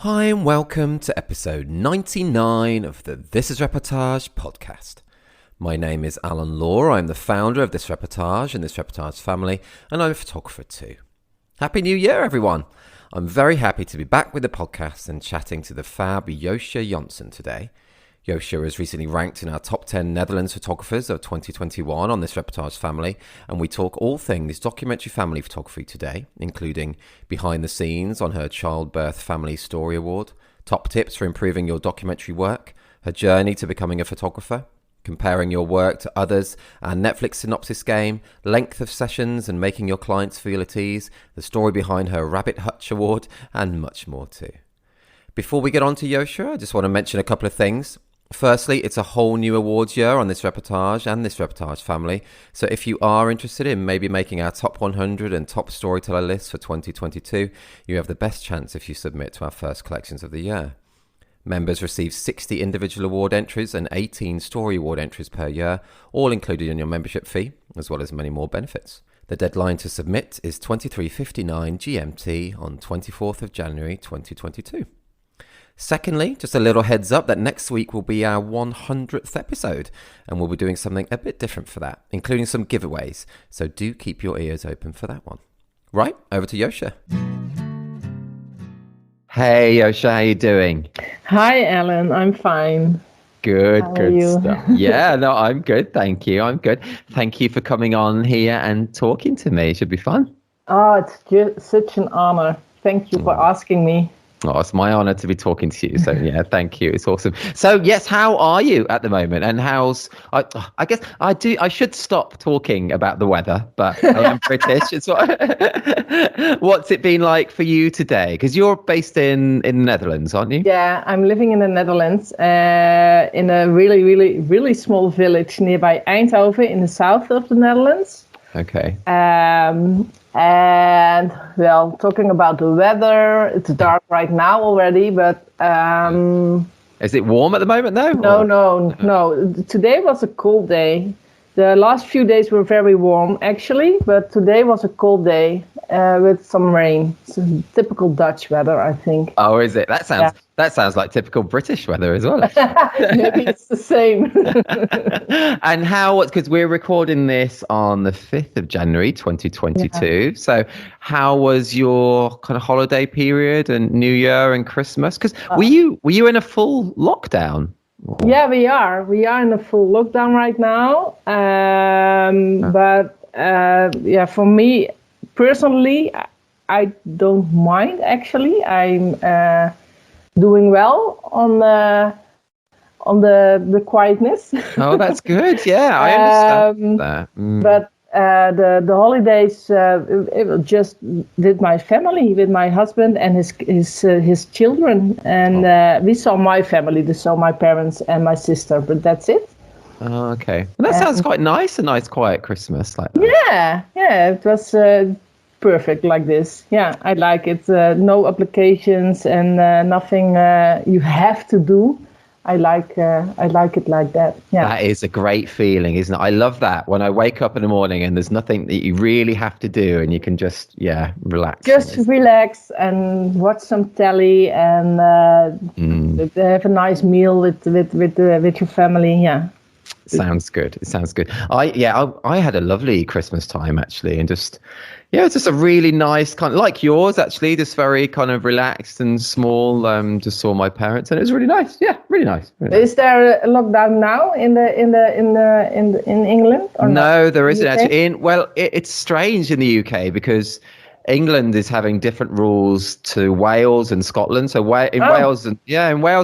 Hi and welcome to episode 99 of the This is Reportage podcast. My name is Alan Law. I'm the founder of This Reportage and This Reportage family, and I'm a photographer too. Happy New Year, everyone. I'm very happy to be back with the podcast and chatting to the fab Joosje Janssen today. Joosje was recently ranked in our top 10 Netherlands photographers of 2021 on This Reportage family, and we talk all things documentary family photography today, including behind the scenes on her Childbirth Family Story Award, top tips for improving your documentary work, her journey to becoming a photographer, comparing your work to others, our Netflix synopsis game, length of sessions and making your clients feel at ease, the story behind her Rabbit-hutch award, and much more too. Before we get on to Joosje, I just want to mention a couple of things. Firstly, it's a whole new awards year on This Reportage and This Reportage family, so if you are interested in maybe making our top 100 and top storyteller lists for 2022, you have the best chance if you submit to our first collections of the year. Members receive 60 individual award entries and 18 story award entries per year, all included in your membership fee, as well as many more benefits. The deadline to submit is 23:59 GMT on 24th of January 2022. Secondly, just a little heads up that next week will be our 100th episode, and we'll be doing something a bit different for that, including some giveaways, so do keep your ears open for that one. Right, over to Joosje. Hey Joosje, how you doing? Hi Alan, I'm fine. Good you? Stuff. Yeah, no, I'm good, thank you. I'm good. Thank you for coming on here and talking to me. It should be fun. Oh, it's just such an honor. Thank you for asking me. Oh, it's my honor to be talking to you. So yeah, thank you. It's awesome. So yes, how are you at the moment? And I guess I should stop talking about the weather, but I am British. It's what's it been like for you today? Because you're based in the Netherlands, aren't you? Yeah, I'm living in the Netherlands, in a really, really, really small village nearby Eindhoven in the south of the Netherlands. Okay. And well, talking about the weather, it's dark right now already, but is it warm at the moment though? No. Today was a cold day. The last few days were very warm actually, but today was a cold day with some rain. It's typical Dutch weather, I think. Oh, is it? That sounds like typical British weather as well. Maybe it's the same. And because we're recording this on the 5th of January 2022. Yeah. So how was your kind of holiday period and New Year and Christmas? Because were you in a full lockdown? Yeah, we are. We are in a full lockdown right now. But for me personally, I don't mind actually. I'm doing well on the quietness. Oh, that's good. Yeah, I understand that. But the holidays it just with my family, with my husband and his children, and we saw my family. They saw my parents and my sister, but that's it. Oh, okay. Well, that sounds quite nice. A nice quiet Christmas like that. Yeah. It was perfect like this. Yeah, I like it. No applications and nothing you have to do. I like it like that. Yeah. That is a great feeling, isn't it? I love that when I wake up in the morning and there's nothing that you really have to do and you can just relax. Just relax and watch some telly and have a nice meal with your family. Yeah. Sounds good. It sounds good. I had a lovely Christmas time actually, and it's just a really nice kind of like yours actually, just very kind of relaxed and small. Just saw my parents and it was really nice. Yeah, really nice. Really nice. Is there a lockdown now in England? Or no, not? There isn't actually. It's strange in the UK because England is having different rules to Wales and Scotland. So in Wales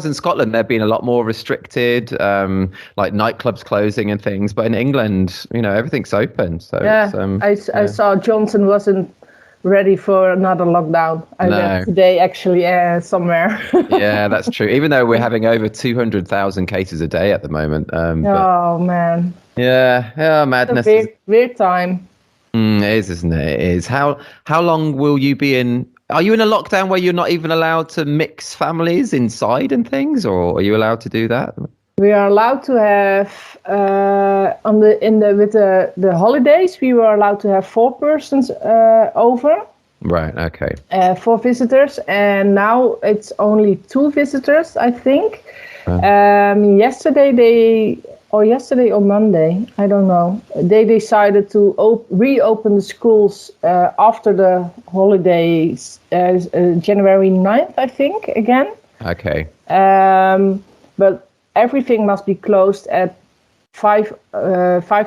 and Scotland, they're being a lot more restricted, like nightclubs closing and things. But in England, everything's open. So I saw Johnson wasn't ready for another lockdown. I read today actually somewhere. Yeah, that's true. Even though we're having over 200,000 cases a day at the moment. Oh man. Yeah, madness. It's a weird time. It is, isn't it? It is. How long will you be in? Are you in a lockdown where you're not even allowed to mix families inside and things, or are you allowed to do that? We are allowed to have with the holidays. We were allowed to have 4 persons over, Right. Okay. 4 visitors, and now it's only 2 visitors, I think. Yesterday or Monday, I don't know. They decided to reopen the schools after the holidays, January 9th, I think, again. Okay. But everything must be closed at 5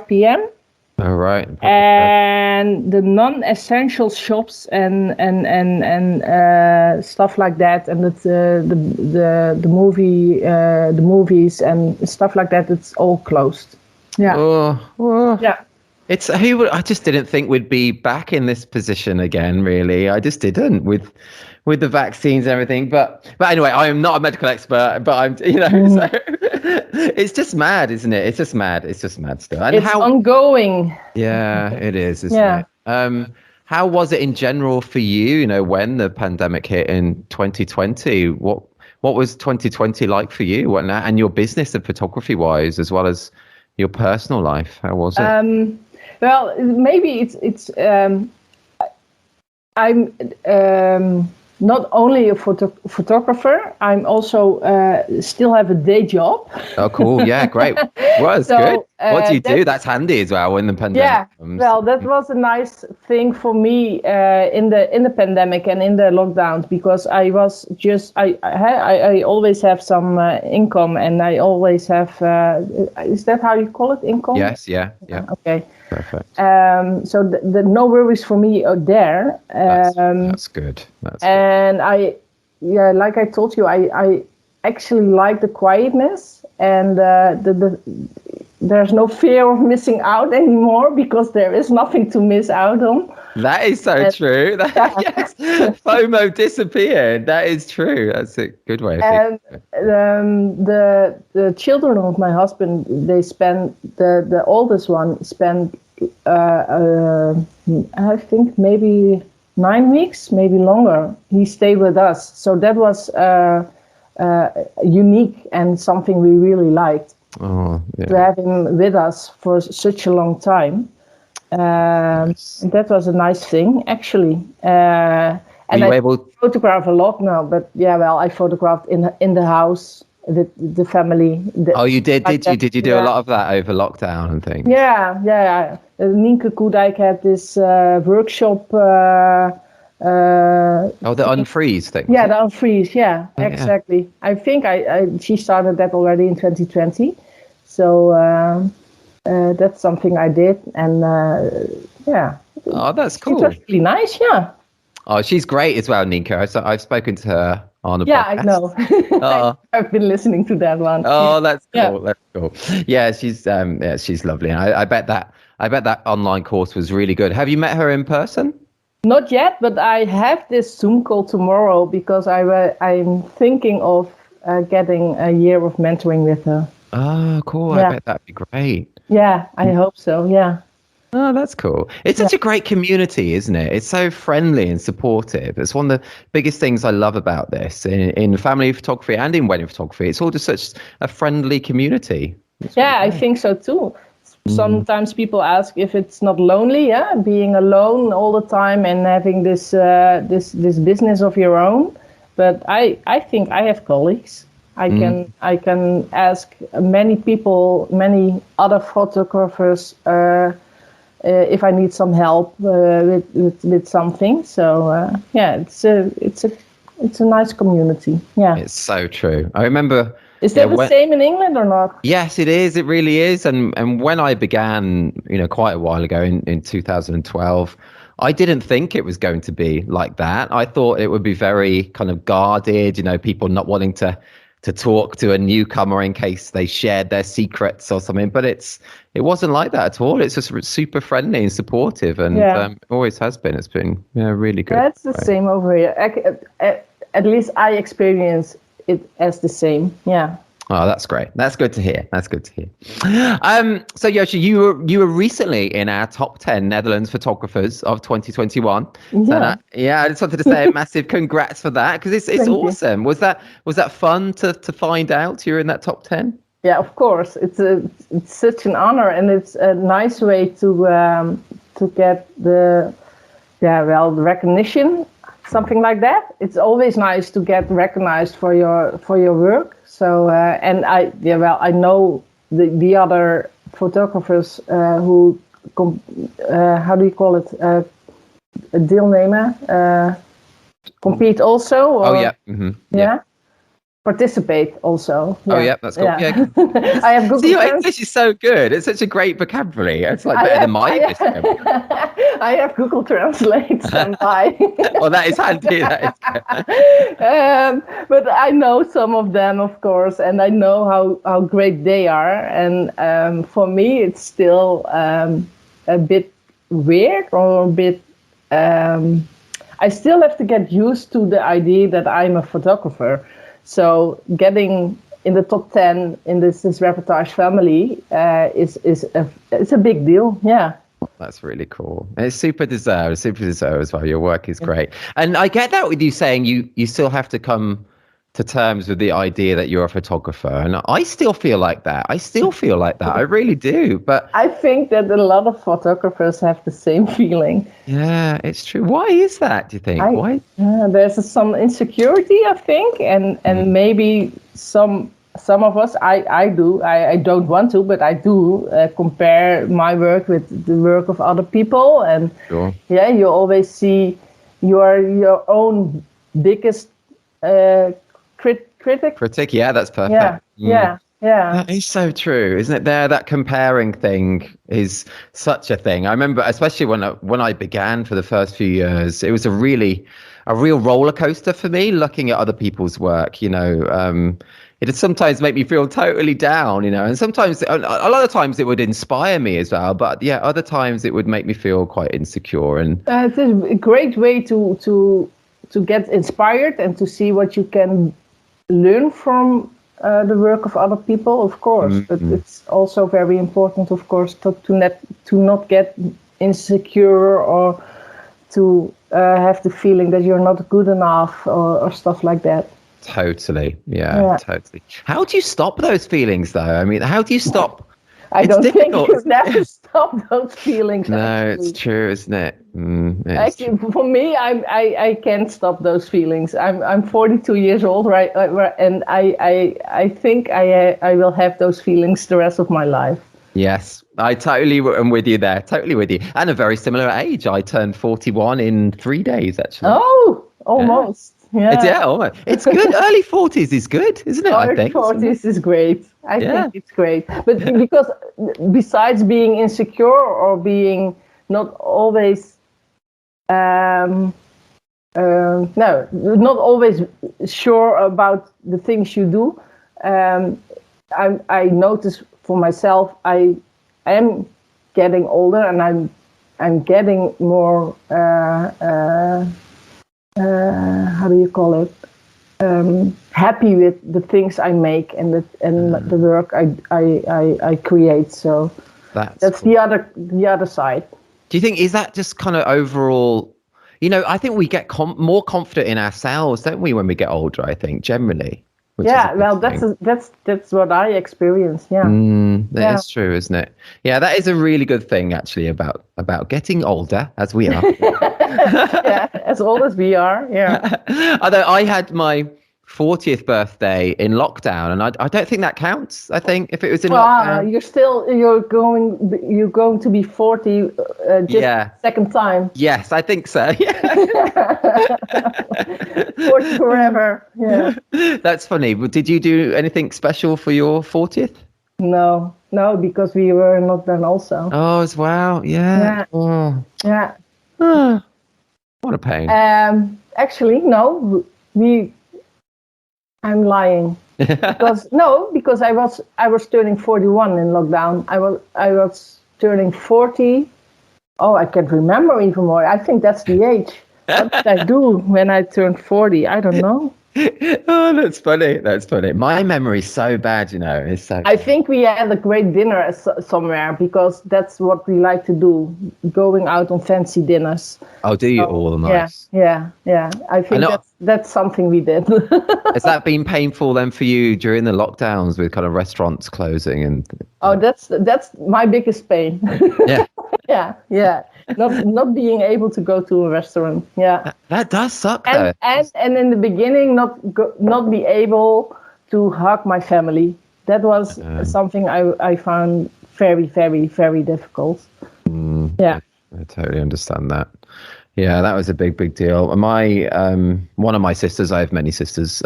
p.m. All right. And the non-essential shops and stuff like that, and the movies and stuff like that, it's all closed. Yeah. Yeah. It's I just didn't think we'd be back in this position again. Really, I just didn't with the vaccines and everything. But anyway, I am not a medical expert. But I'm, so it's just mad, isn't it? It's just mad. It's just mad still. And it's ongoing. Yeah, it is, isn't it? How was it in general for you? When the pandemic hit in 2020, what was 2020 like for you? And your business and photography wise, as well as your personal life, how was it? Well, maybe it's I'm not only a photographer, I'm also still have a day job. Oh, cool. Yeah, great. Well, that's good. What do you do? That's handy as well when the pandemic comes. Well, that was a nice thing for me in the pandemic and in the lockdowns, because I was I always have some income, and I always have is that how you call it, income? Yes. Yeah. Okay. Perfect. So the no worries for me are there. That's good. And like I told you, I actually like the quietness, and there's no fear of missing out anymore, because there is nothing to miss out on. That is so true. Yes, FOMO disappeared. That is true. That's a good way of thinking. And the children of my husband, they spend the oldest one spent I think maybe 9 weeks, maybe longer. He stayed with us, so that was unique and something we really liked. To have him with us for such a long time. Nice. And that was a nice thing, actually. And I photograph a lot now, but I photographed in the house with the family. You did? Did you do a lot of that over lockdown and things? Yeah. Nienke Koedijk had this workshop. The unfreeze thing. Yeah, the unfreeze. Yeah, exactly. Yeah. I think she started that already in 2020. So that's something I did, and Oh, that's cool. It was really nice, yeah. Oh, she's great as well, Nienke. I've spoken to her on a podcast. Yeah, I know. I've been listening to that one. Oh, that's cool. Yeah. That's cool. Yeah, she's lovely. And I bet that online course was really good. Have you met her in person? Not yet, but I have this Zoom call tomorrow, because I'm thinking of getting a year of mentoring with her. Oh, cool. Yeah. I bet that'd be great. Yeah, I hope so. Yeah. Oh, that's cool. It's such a great community, isn't it? It's so friendly and supportive. It's one of the biggest things I love about this in family photography and in wedding photography. It's all just such a friendly community. I think so too. Sometimes people ask if it's not lonely, being alone all the time and having this business of your own. But I think I have colleagues. I can ask many people, many other photographers, if I need some help with something. So it's a nice community. Yeah, it's so true. I remember. Is that the same in England or not? Yes, it is. It really is. And when I began, quite a while ago in 2012. I didn't think it was going to be like that. I thought it would be very kind of guarded, people not wanting to talk to a newcomer in case they shared their secrets or something. But it wasn't like that at all. It's just super friendly and supportive, and always has been. It's been really good. That's the same over here. At least I experience it as the same. Yeah. Oh, that's great. That's good to hear. So Joosje, you were recently in our top 10 Netherlands photographers of 2021. Yeah. So I just wanted to say a massive congrats for that, because it's awesome. You. Was that fun to find out you're in that top 10? Yeah, of course. It's such an honor, and it's a nice way to get the well, the recognition, something like that. It's always nice to get recognized for your work. So and I know the other photographers who how do you call it, deelnemen, compete also. Or, yeah. Participate also. Yeah. Oh yeah, that's cool. Yeah. I have Google. Your English is so good. It's such a great vocabulary. It's like better than my English. I have Google Translate standby. Well, that is handy. But I know some of them, of course, and I know how great they are. And for me, it's still a bit weird or a bit. I still have to get used to the idea that I'm a photographer. So getting in the top 10 in this Reportage family is a big deal. Yeah. That's really cool. And it's super deserved as well. Your work is great. And I get that with you saying you still have to come to terms with the idea that you're a photographer. And I still feel like that. I really do. But I think that a lot of photographers have the same feeling. Yeah, it's true. Why is that, do you think? Why? There's some insecurity, I think. And maybe some of us, I do. I don't want to, but I do compare my work with the work of other people. And sure. Yeah, you always see your own biggest critic. Yeah, that's perfect. Yeah. That is so true, isn't it? That comparing thing is such a thing. I remember, especially when I began for the first few years, it was a real roller coaster for me looking at other people's work. It would sometimes make me feel totally down, and sometimes a lot of times it would inspire me as well. But yeah, other times it would make me feel quite insecure. And it's a great way to get inspired and to see what you can learn from the work of other people, of course. But it's also very important, of course, to not get insecure or to have the feeling that you're not good enough or stuff like that. Totally. Yeah, totally. How do you stop those feelings, though? I mean, how do you stop? I don't think you never stop those feelings. No, actually. It's true, isn't it? Actually, for me, I can't stop those feelings. I'm 42 years old, right? And I think I will have those feelings the rest of my life. Yes, I totally am with you there. Totally with you. And a very similar age. I turned 41 in 3 days, actually. Oh, almost. Yeah. Almost. It's good. Early 40s is good, isn't it? I think. 40s is great. I think it's great. But because besides being insecure or being not always, not always sure about the things you do, I notice for myself, I am getting older and I'm getting more. How do you call it? Happy with the things I make and the work I create. So that's cool. the other side. Do you think is that just kind of overall? I think we get more confident in ourselves, don't we, when we get older? I think generally. Well, that's what I experience. Yeah, that's true, isn't it? Yeah, that is a really good thing actually about getting older, as we are. Yeah, as old as we are. Yeah. Although I had my 40th birthday in lockdown, and I don't think that counts. I think if it was in lockdown, you're going to be 40 second time. Yes, I think so. Yeah. 40 forever. Yeah. That's funny. Did you do anything special for your 40th? No, because we were in lockdown also. Oh, as well. Yeah. Yeah. What a pain. Actually, no. I'm lying. because I was turning 41 in lockdown. I was turning 40. Oh, I can't remember even more. I think that's the age. What did I do when I turned 40? I don't know. Oh, that's funny. My memory's so bad, It's so. I think we had a great dinner somewhere because that's what we like to do, going out on fancy dinners. Oh, do you? All nice. Yeah. I think that's something we did. Has that been painful then for you during the lockdowns with kind of restaurants closing and? Oh, that's my biggest pain. Yeah. Yeah. Not being able to go to a restaurant. Yeah. That does suck, though. And in the beginning, not be able to hug my family. That was something I found very, very, very difficult. Yeah. I totally understand that. Yeah, that was a big deal. My one of my sisters, I have many sisters,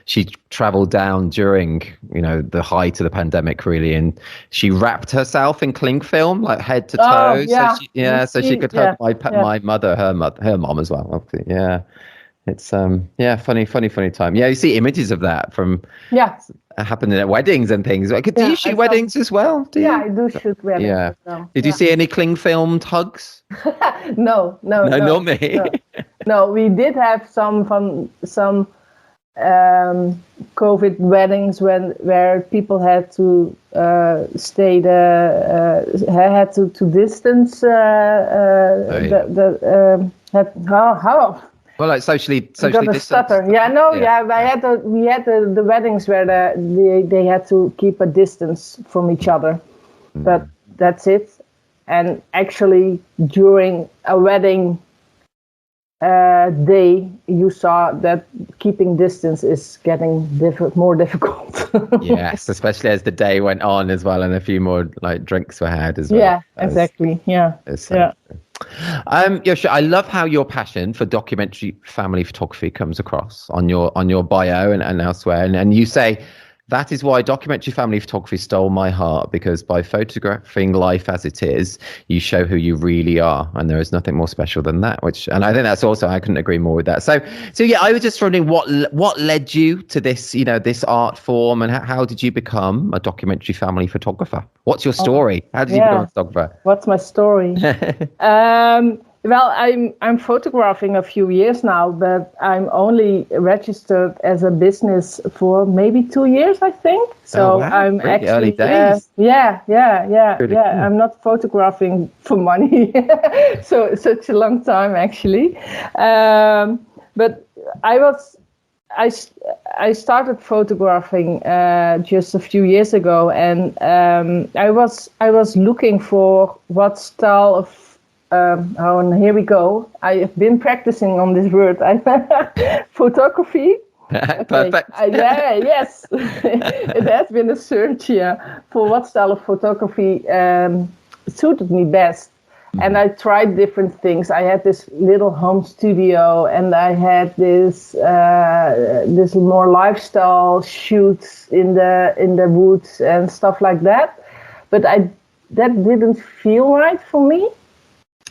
she traveled down during, the height of the pandemic, really, and she wrapped herself in cling film, like head to toe. Oh, yeah. So she could hug my mother, her mom as well. Obviously. Yeah. It's funny time. Yeah, you see images of that from happening at weddings and things. Do you shoot weddings as well? Do you? Yeah, I do shoot weddings as well. Did you see any cling filmed hugs? No, not me. No, we did have some COVID weddings where people had to stay had to distance Well, like socially distanced. We had the weddings where they had to keep a distance from each other, but that's it. And actually, during a wedding day, you saw that keeping distance is getting more difficult. Yes, especially as the day went on as well, and a few more drinks were had as well. Yeah, exactly. Yeah. Joosje, I love how your passion for documentary family photography comes across on your bio and elsewhere, and you say that is why documentary family photography stole my heart, because by photographing life as it is, you show who you really are, and there is nothing more special than that. And I think that's also, I couldn't agree more with that. So yeah, I was just wondering what led you to this, this art form, and how did you become a documentary family photographer? What's your story? How did you become a photographer? What's my story? Well, I'm photographing a few years now, but I'm only registered as a business for maybe 2 years, I think. So I'm actually early days. Yeah. Cool. I'm not photographing for money, so such a long time actually. But I started photographing just a few years ago, and I was looking for what style of and here we go. I have been practicing on this word. Photography. Perfect. Yes. It has been a search for what style of photography suited me best. And I tried different things. I had this little home studio, and I had this more lifestyle shoots in the woods and stuff like that. But that didn't feel right for me.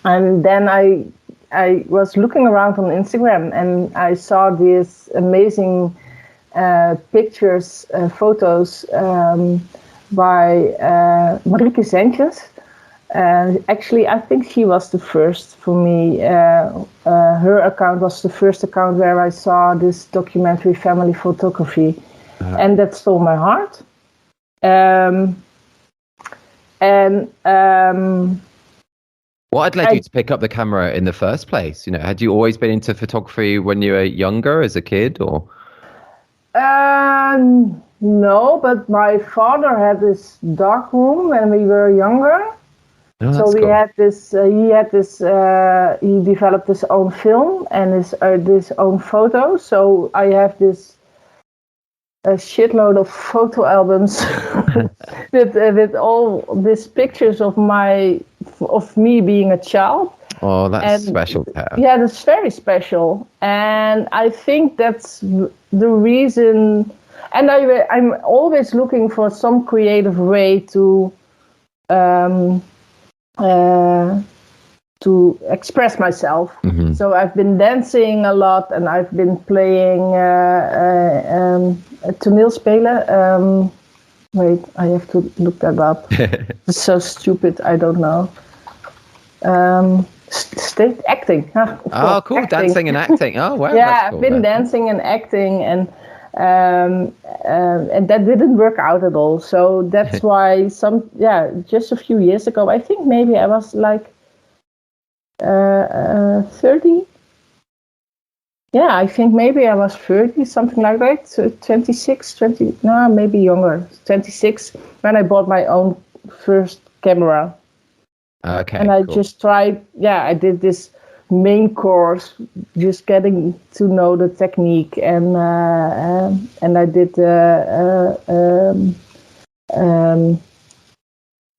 And then I was looking around on Instagram, and I saw these amazing pictures, photos by Marieke Zentjes. Actually, I think she was the first for me. Her account was the first account where I saw this documentary family photography, and that stole my heart. What had led you to pick up the camera in the first place? Had you always been into photography when you were younger, as a kid, or? No, but my father had this dark room when we were younger. Oh, so we cool. had this. He developed his own film and his own photos. So I have a shitload of photo albums with all these pictures of me being a child. Oh, that's special. Yeah, that's very special, and I think that's the reason. And I'm always looking for some creative way to express myself. Mm-hmm. So I've been dancing a lot, and I've been playing toneelspelen. Wait, I have to look that up. It's so stupid, I don't know. Stage acting. Oh, cool. Acting. Dancing and acting. Oh, wow. Yeah, cool, I've been dancing and acting, and that didn't work out at all. So that's why just a few years ago, I think maybe I was like 30. Yeah, I think maybe I was 30, something like that. So 26, maybe younger. 26 when I bought my own first camera. Okay. And I cool. just tried. Yeah, I did this main course, just getting to know the technique, and I did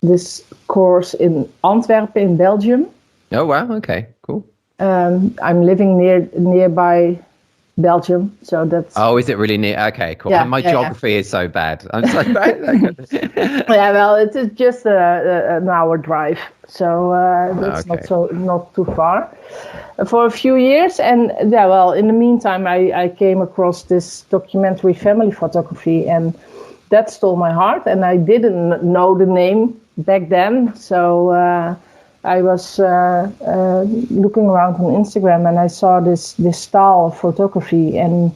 this course in Antwerp in Belgium. Oh wow. Okay. Cool. I'm living nearby Belgium, so that's. Oh, is it really near? Okay, cool. Yeah, My yeah, geography is so bad. I'm so bad. Yeah, well, it is just an hour drive, so that's Okay. not too far. For a few years, and yeah, well, in the meantime, I came across this documentary family photography, and that stole my heart. And I didn't know the name back then, so I was looking around on Instagram, and I saw this style of photography, and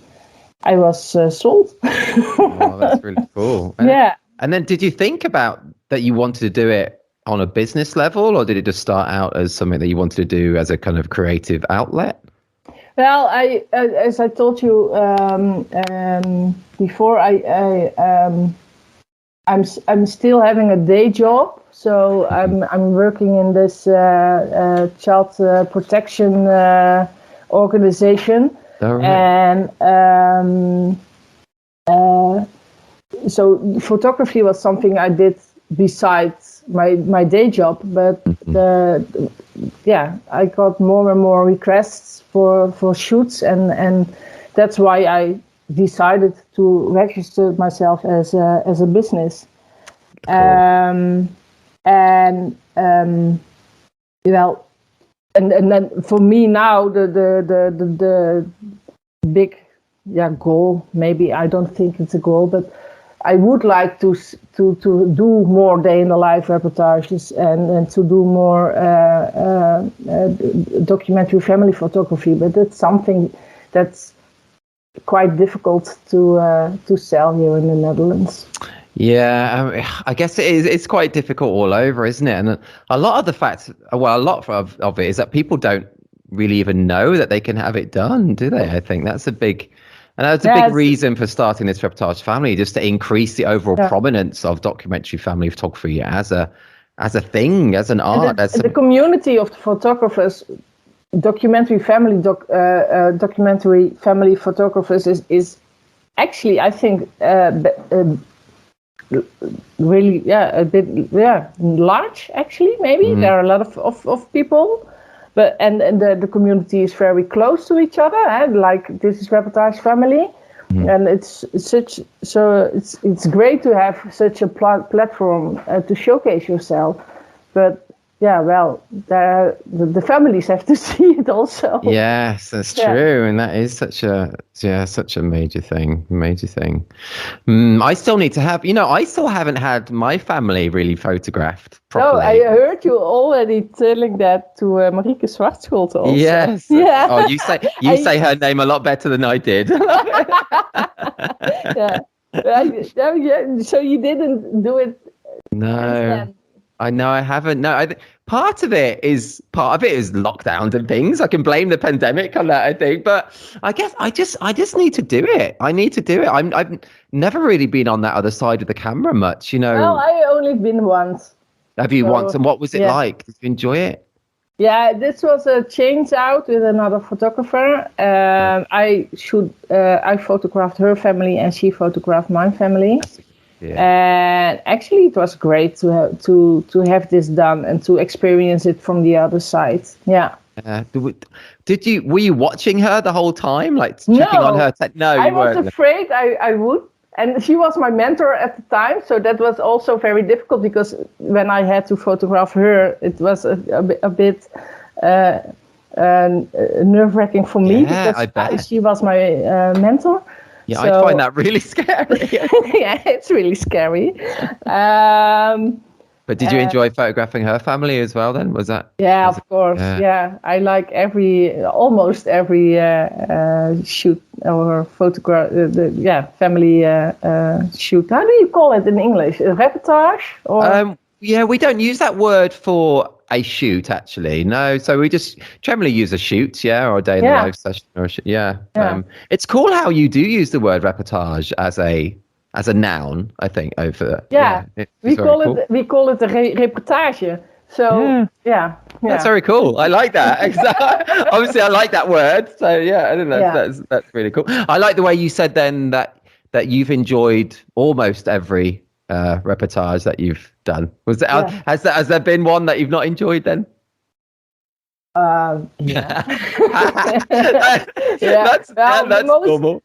I was sold. Oh, that's really cool. Yeah. And then did you think about that you wanted to do it on a business level, or did it just start out as something that you wanted to do as a kind of creative outlet? Well, as I told you before, I'm still having a day job, so I'm working in this child protection organization, All right. and so photography was something I did besides my day job, but I got more and more requests for shoots, and that's why I decided to register myself as a business. Cool. And then for me now the big goal, maybe I don't think it's a goal, but I would like to do more day in the life reportages and to do more documentary family photography, but it's something that's quite difficult to sell here in the Netherlands. Yeah, I guess it is. It's quite difficult all over, isn't it? And a lot of the fact, well, a lot of it is that people don't really even know that they can have it done, do they? I think that's a big reason for starting this reportage family, just to increase the overall prominence of documentary family photography as a thing, as an art. The community of the photographers, documentary family photographers is actually, I think, really a bit large. Actually, maybe there are a lot of people. But and the community is very close to each other, like this is Reportage family, and it's great to have such a platform to showcase yourself. But the families have to see it also. Yes, that's true, and that is such a major thing. I still need to have, I still haven't had my family really photographed properly. No, I heard you already telling that to Marieke Zwartscholte also. Yes. Yeah. Oh, you say her name a lot better than I did. So you didn't do it? No. I know I haven't. No, part of it is lockdowns and things. I can blame the pandemic on that, I think. But I guess I just need to do it. I need to do it. I've never really been on that other side of the camera much, Well, I only been once. Have you once? And what was it like? Did you enjoy it? Yeah, this was a change out with another photographer. I photographed her family, and she photographed my family. Yeah. And actually, it was great to have this done and to experience it from the other side. Yeah. Were you watching her the whole time, like checking on her? No, you weren't. I was afraid I would, and she was my mentor at the time, so that was also very difficult because when I had to photograph her, it was a bit nerve-wracking for me because she was my mentor. Yeah, I find that really scary. Yeah, it's really scary. But did you enjoy photographing her family as well then? Was that? Yeah, of course. Yeah, I like almost every shoot or photograph, family shoot. How do you call it in English? A reportage? Or? Yeah, we don't use that word for a shoot, actually. No, so we just generally use a shoot, or a day in the life session, or a shoot. It's cool how you do use the word reportage as a noun. I think over we call it a reportage. So yeah. That's very cool. I like that. Obviously, I like that word. So yeah, I think that's really cool. I like the way you said then that you've enjoyed almost every reportage that you've done. Has there been one that you've not enjoyed then? Yeah. That's normal.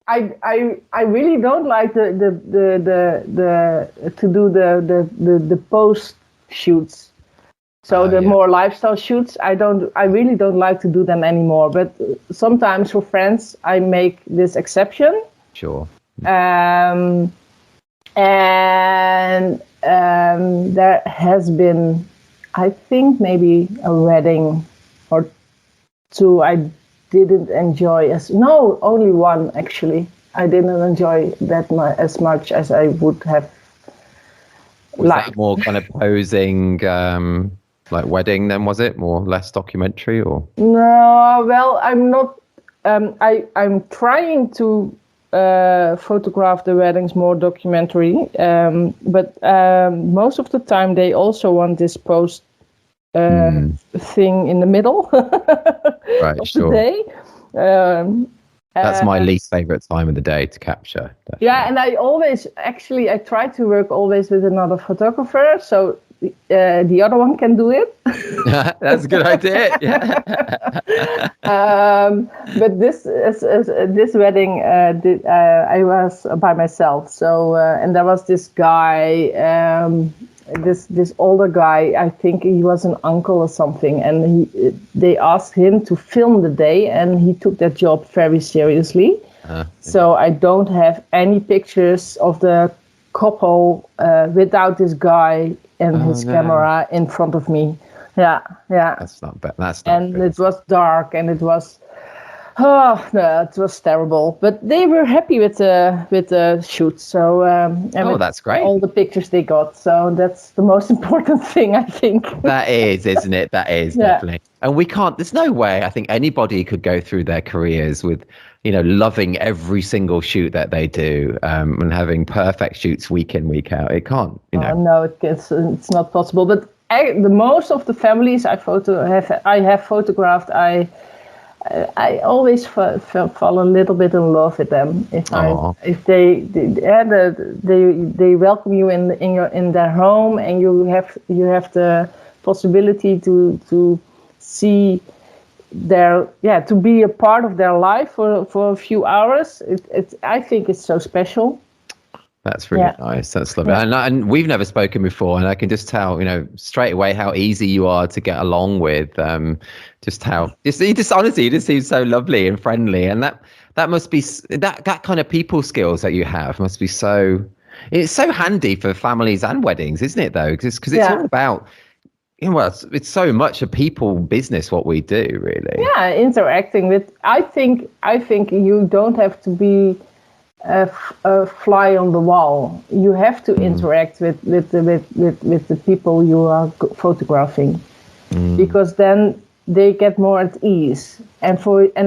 I really don't like the to do the post shoots. So more lifestyle shoots, I really don't like to do them anymore. But sometimes for friends, I make this exception. Sure. And there has been, I think, maybe a wedding or two I didn't enjoy only one actually. I didn't enjoy that as much as I would have liked. That more kind of posing, like wedding? Then was it less documentary or? No, well, I'm not. I'm trying to photograph the weddings more documentary, but most of the time they also want this post thing in the middle right, of sure. the day. That's my least favorite time of the day to capture. Definitely. Yeah, and I try to work always with another photographer, so the other one can do it. That's a good idea. Yeah. But this wedding, I was by myself. So and there was this guy, this older guy. I think he was an uncle or something, and they asked him to film the day, and he took that job very seriously. So I don't have any pictures of the couple without this guy and his camera in front of me. Yeah. That's not bad. And it was dark, and it was it was terrible. But they were happy with the shoot. So that's great. All the pictures they got. So that's the most important thing, I think. That is, isn't it? That is definitely. And we can't. There's no way. I think anybody could go through their careers with, loving every single shoot that they do, and having perfect shoots week in, week out. It can't. No, it's not possible. But the most of the families I have photographed, I always fall a little bit in love with them. If they welcome you in their home, and you have the possibility to see to be a part of their life for a few hours. I think it's so special. That's really nice. That's lovely. Yeah. And we've never spoken before, and I can just tell, straight away how easy you are to get along with. Just honestly, you just seem so lovely and friendly, and that must be that kind of people skills that you have must be so. It's so handy for families and weddings, isn't it? Though, because it's all about. It's so much a people business what we do, really. Yeah, interacting with. I think you don't have to be a fly on the wall. You have to interact with the people you are photographing, because then they get more at ease, and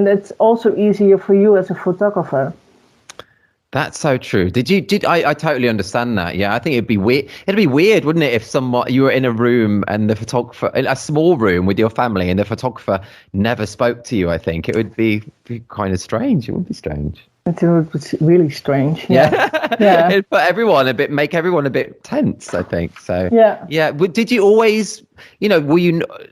it's also easier for you as a photographer. That's so true. I totally understand that. Yeah, I think it'd be weird. It'd be weird, wouldn't it, if you were in a room and the photographer, in a small room with your family, and the photographer never spoke to you. I think it would be kind of strange. It would be strange. It was really strange. Yeah. It'd make everyone a bit tense, I think. So yeah. Did you always,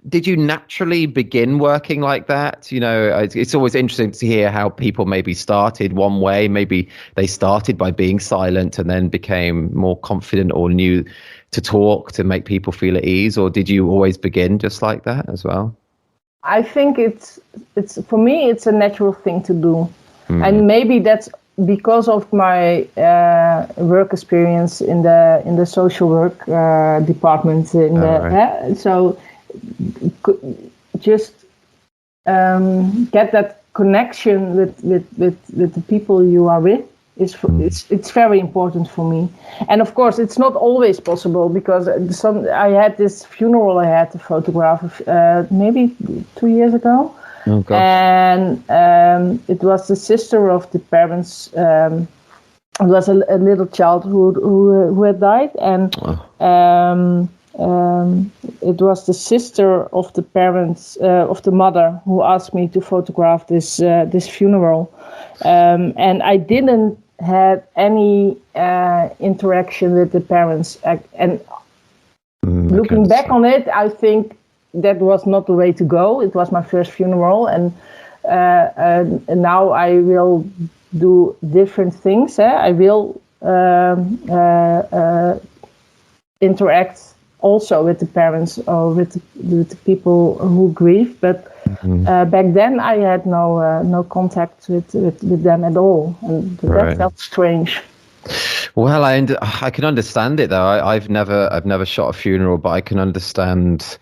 did you naturally begin working like that? It's always interesting to hear how people maybe started one way. Maybe they started by being silent and then became more confident or knew to talk to make people feel at ease. Or did you always begin just like that as well? I think it's for me, it's a natural thing to do. And maybe that's because of my work experience in the social work department. So just get that connection with the people you are with. It's very important for me. And of course, it's not always possible, because I had this funeral I had to photograph maybe 2 years ago. Oh, gosh. And it was the sister of the parents. It was a little child who had died, and it was the sister of the parents of the mother who asked me to photograph this funeral, and I didn't have any interaction with the parents. And looking back on it, I think that was not the way to go. It was my first funeral, and now I will do different things. I will interact also with the parents or with the people who grieve, but back then I had no contact with them at all, and that felt strange. Well, I can understand it though. I've never shot a funeral, but I can understand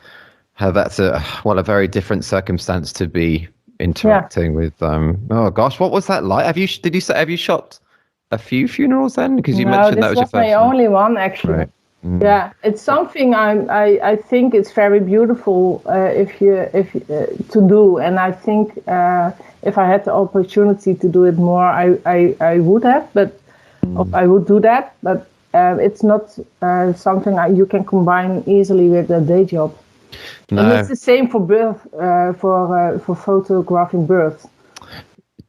how that's a very different circumstance to be interacting with. Oh gosh, what was that like? Have you shot a few funerals then? Because you mentioned that was your first. This was my only one actually. Right. Yeah, it's something I think it's very beautiful if to do, and I think if I had the opportunity to do it more, I would have, but I would do that. But it's not something you can combine easily with a day job. No. And it's the same for birth, for photographing birth.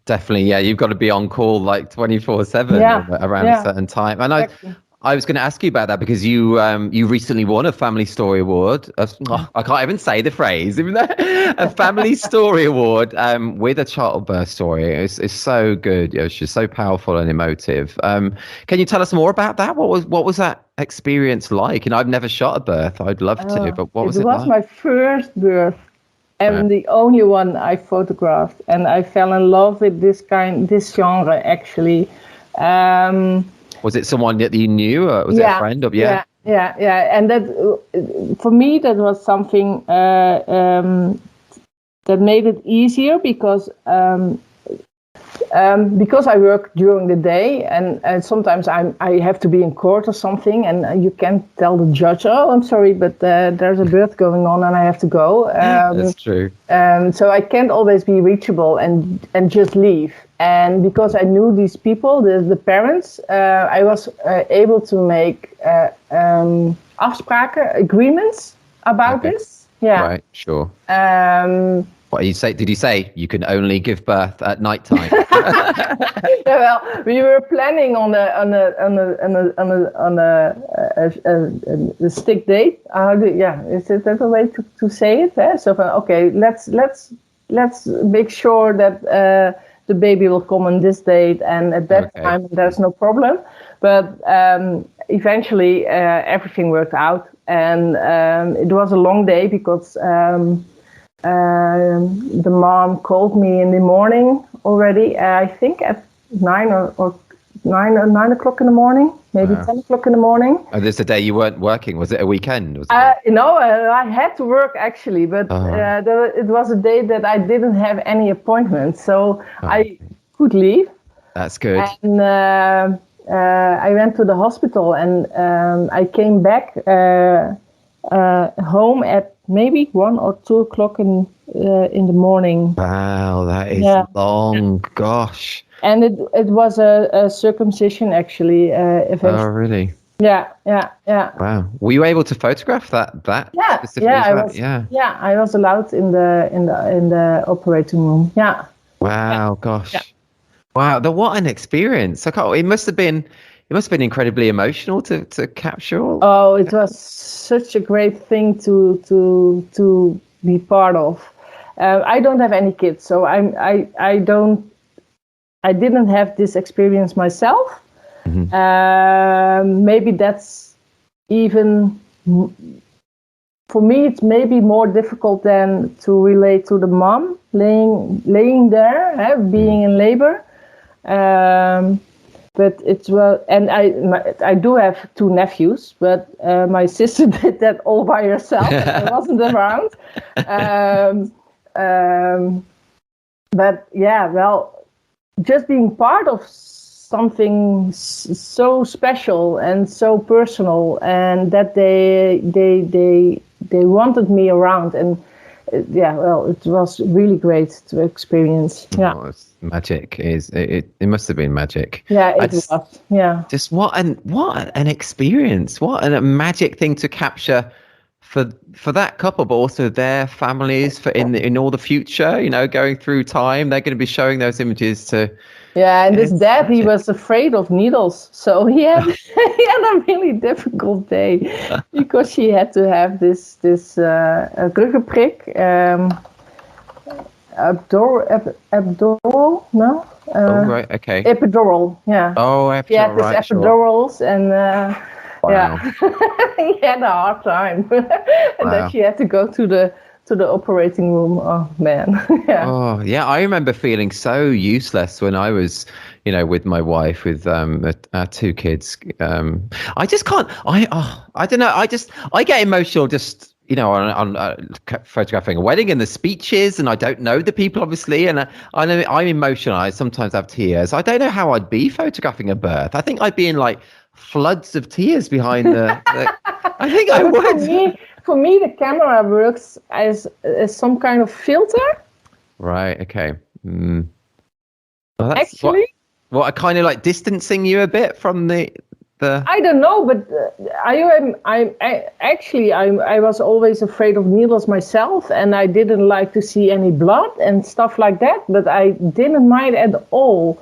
Definitely, yeah. You've got to be on call like 24/7 around a certain time, and exactly. I was going to ask you about that because you recently won a Family Story Award. I can't even say the phrase. A Family Story Award with a childbirth story. It's so good. It's just so powerful and emotive. Can you tell us more about that? What was that experience like? And I've never shot a birth. I'd love to, but what was it like? It was my first birth and the only one I photographed, and I fell in love with this genre actually. Was it someone that you knew, or was it a friend? Yeah. And that, for me, that was something that made it easier because I work during the day, and sometimes I have to be in court or something, and you can't tell the judge, oh, I'm sorry, but there's a birth going on and I have to go. That's true. So I can't always be reachable and just leave. And because I knew these people, the parents, I was able to make afspraken, agreements about this. Yeah. Right, sure. What did you say you can only give birth at night time? Well, we were planning on a stick date. Is that a way to say it? So okay, let's make sure that the baby will come on this date, and at that time there's no problem. But eventually everything worked out, and it was a long day because the mom called me in the morning already. I think at 9 o'clock in the morning, maybe 10 o'clock in the morning. Oh, this is the day you weren't working. Was it a weekend? No, I had to work actually, but it was a day that I didn't have any appointments, so I could leave. That's good. And I went to the hospital, and I came back home at maybe 1 or 2 o'clock in the morning. Wow, that is long. Gosh. And it was a circumcision actually. Eventually. Oh, really? Yeah. Wow. Were you able to photograph that? I was allowed in the operating room. Yeah. Wow. Gosh. Yeah. Wow. What an experience! It must have been incredibly emotional to capture all. Oh, it was such a great thing to be part of. I don't have any kids, so I didn't have this experience myself. Mm-hmm. Maybe that's even, for me, it's maybe more difficult than to relate to the mom laying there, being in labor. But it's and I do have 2 nephews, but my sister did that all by herself. I wasn't around. But just being part of something so special and so personal, and that they wanted me around, and it was really great to experience. Yeah. Oh, it's magic. It must have been magic. Yeah, it was. Yeah. Just what an experience! What a magic thing to capture for that couple, but also their families for in all the future, going through time, they're going to be showing those images to. Yeah, and this dad, he was afraid of needles, so he had he had a really difficult day because she had to have this ruggenprik, epidural, no? Oh, right, okay. Epidural, yeah. Oh, epidural, he had this right, epidurals, and wow. yeah, he had a hard time, and then she had to go to the operating room. Oh man. Yeah. Oh yeah, I remember feeling so useless when I was, with my wife, with our two kids. I just can't. I don't know. I get emotional just on photographing a wedding and the speeches, and I don't know the people obviously, and I know I'm emotional. I sometimes have tears. I don't know how I'd be photographing a birth. I think I'd be in like floods of tears behind the I think I would. For me, the camera works as some kind of filter. Right. Okay. Mm. Well, that's actually, what kind of like distancing you a bit from the. I don't know, but I was always afraid of needles myself, and I didn't like to see any blood and stuff like that. But I didn't mind at all,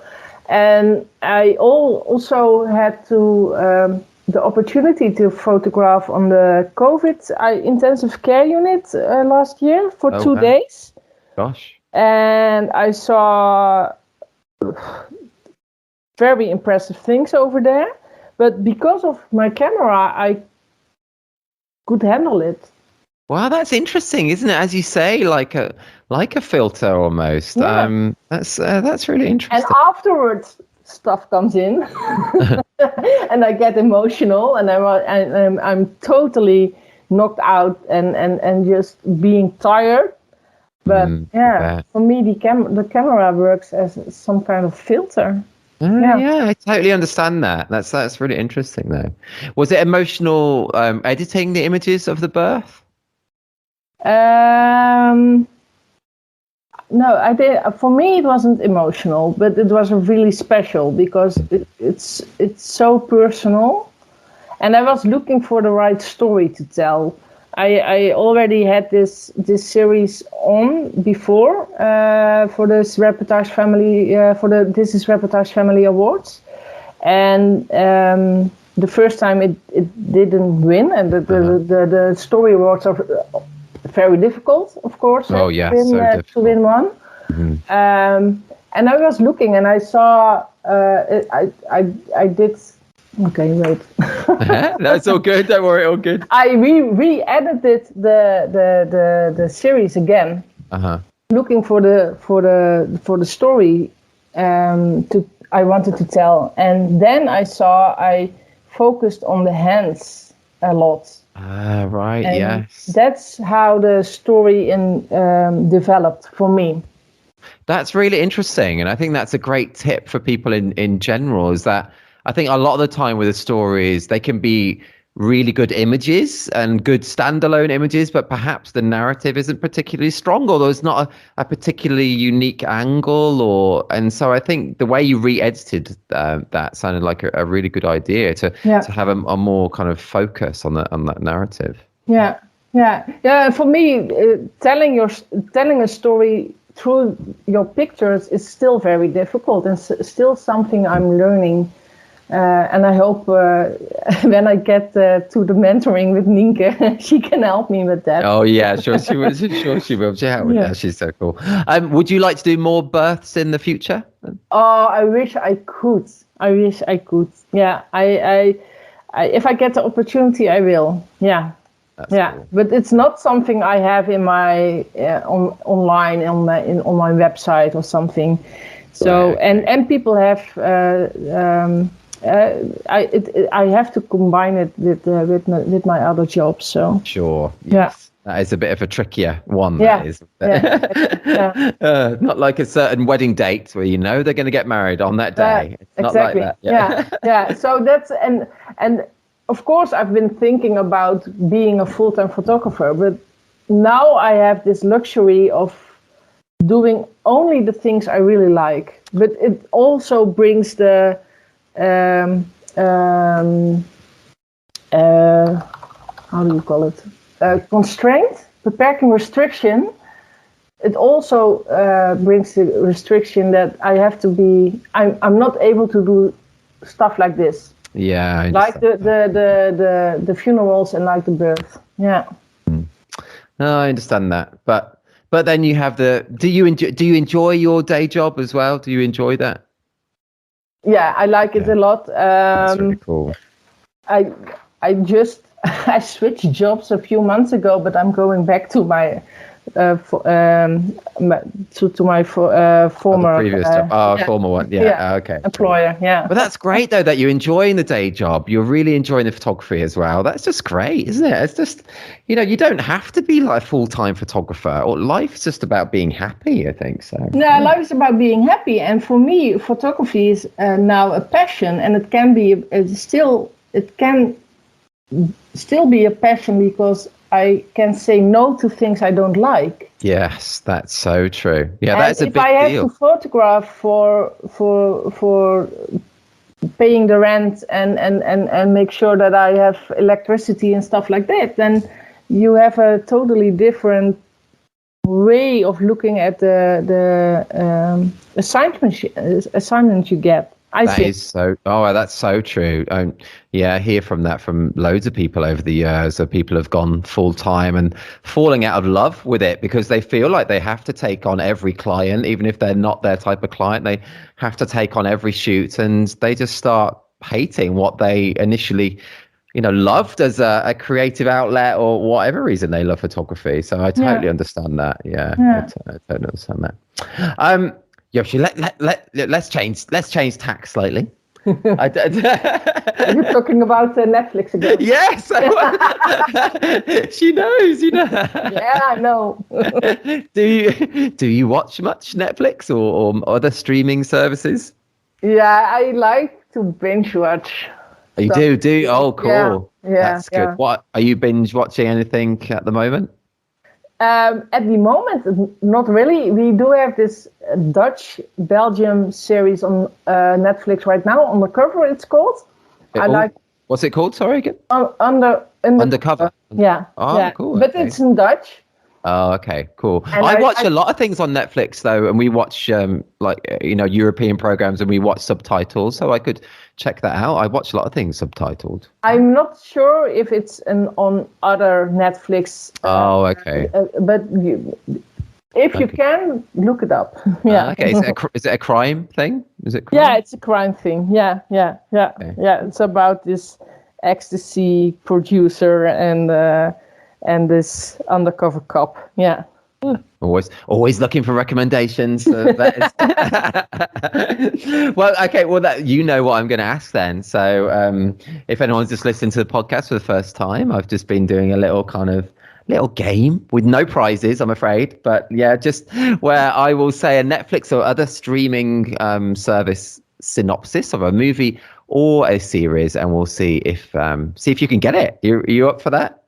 and I also had to. The opportunity to photograph on the COVID intensive care unit last year for 2 days. Gosh. And I saw very impressive things over there. But because of my camera, I could handle it. Wow, that's interesting, isn't it? As you say, like a filter almost. Yeah. That's really interesting. And afterwards, stuff comes in, and I get emotional, and I'm totally knocked out and just being tired. But for me, the camera works as some kind of filter. Yeah, I totally understand that. That's really interesting, though. Was it emotional editing the images of the birth? No, I did. For me, it wasn't emotional, but it was really special because it's so personal, and I was looking for the right story to tell. I already had this series on before for this Reportage family for the This is Reportage Family Awards, and the first time it didn't win, and the story awards are very difficult, of course. Oh yeah, so difficult to win one. Mm-hmm. And I was looking, and I saw. I did. Okay, wait. That's all good. Don't worry, all good. I re-edited the series again, looking for the story I wanted to tell, and then I focused on the hands a lot. Right. And yes. That's how the story developed for me. That's really interesting, and I think that's a great tip for people in general. Is that I think a lot of the time with the stories, they can be really good images and good standalone images, but perhaps the narrative isn't particularly strong, or there's not a particularly unique angle, and so I think the way you re-edited that sounded like a really good idea to have a more kind of focus on that narrative. Yeah. For me, telling a story through your pictures is still very difficult, and still something I'm learning. And I hope when I get to the mentoring with Nienke, she can help me with that. Oh yeah, sure she will. Sure she will. Yeah. She's so cool. Would you like to do more births in the future? Oh, I wish I could. Yeah, I if I get the opportunity, I will. Yeah. That's cool. But it's not something I have in my online on my website or something. So and people have. I have to combine it with my other job. So sure, yes. That is a bit of a trickier one. That is. Not like a certain wedding date where they're going to get married on that day. It's exactly. Not like that. Yeah. So that's and of course I've been thinking about being a full-time photographer, but now I have this luxury of doing only the things I really like. But it also brings the how do you call it? constraint, the packing restriction, it also brings the restriction that I have to be. I'm not able to do stuff like this. Yeah, like the funerals and like the birth. Yeah. No, I understand that, but then you have do you enjoy your day job as well? Do you enjoy that? Yeah, I like it a lot. That's really cool. I just I switched jobs a few months ago, but I'm going back to my former previous job. Former one. Yeah. Okay. Employer. Yeah. But that's great though that you're enjoying the day job. You're really enjoying the photography as well. That's just great, isn't it? It's just, you don't have to be like a full-time photographer. Or life's just about being happy, I think so. No, life is about being happy, and for me, photography is now a passion, and it can still be a passion because I can say no to things I don't like. Yes, that's so true. Yeah, and that's a big deal. If I have to photograph for paying the rent and make sure that I have electricity and stuff like that, then you have a totally different way of looking at the assignment you get. That's so true. I hear from loads of people over the years. So people have gone full time and falling out of love with it because they feel like they have to take on every client, even if they're not their type of client. They have to take on every shoot, and they just start hating what they initially, loved as a creative outlet or whatever reason they love photography. So I totally understand that. Yeah. I totally understand that. Joosje, let's change tack slightly. Are you talking about Netflix again? Yes. She knows. Yeah, I know. Do you watch much Netflix or other streaming services? Yeah, I like to binge watch. You do? Oh, cool. Yeah. That's good. Yeah. What are you binge watching anything at the moment? At the moment, not really. We do have this Dutch-Belgium series on Netflix right now. Undercover, it's called. What's it called? Sorry again. Undercover. Yeah. Oh, yeah. cool. But it's in Dutch. Oh, okay, cool. I watch a lot of things on Netflix though, and we watch European programs, and we watch subtitles, so I could check that out. I watch a lot of things subtitled. I'm not sure if it's on other Netflix. Oh, okay. But if you can, look it up. Yeah. Okay. Is it a crime thing? Is it? Crime? Yeah, it's a crime thing. Yeah. Okay. Yeah. It's about this ecstasy producer and this undercover cop. Yeah. Always looking for recommendations. Well, okay. Well, what I'm going to ask then. So, if anyone's just listening to the podcast for the first time, I've just been doing a little game with no prizes, I'm afraid. But yeah, just where I will say a Netflix or other streaming service synopsis of a movie or a series, and we'll see if you can get it. You up for that?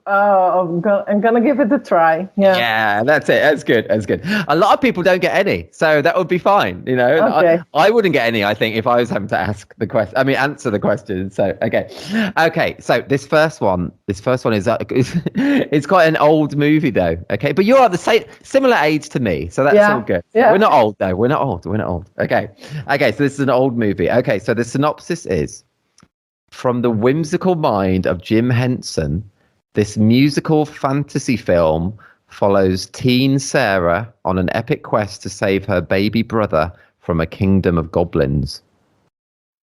I'm gonna give it a try. Yeah, that's it. That's good. A lot of people don't get any, so that would be fine. Okay. I wouldn't get any. I think if I was having to answer the question. So okay. So this first one is it's quite an old movie though. Okay, but you're the similar age to me, so that's all good. Yeah. We're not old though. We're not old. Okay. So this is an old movie. Okay, so the synopsis is: from the whimsical mind of Jim Henson, this musical fantasy film follows teen Sarah on an epic quest to save her baby brother from a kingdom of goblins.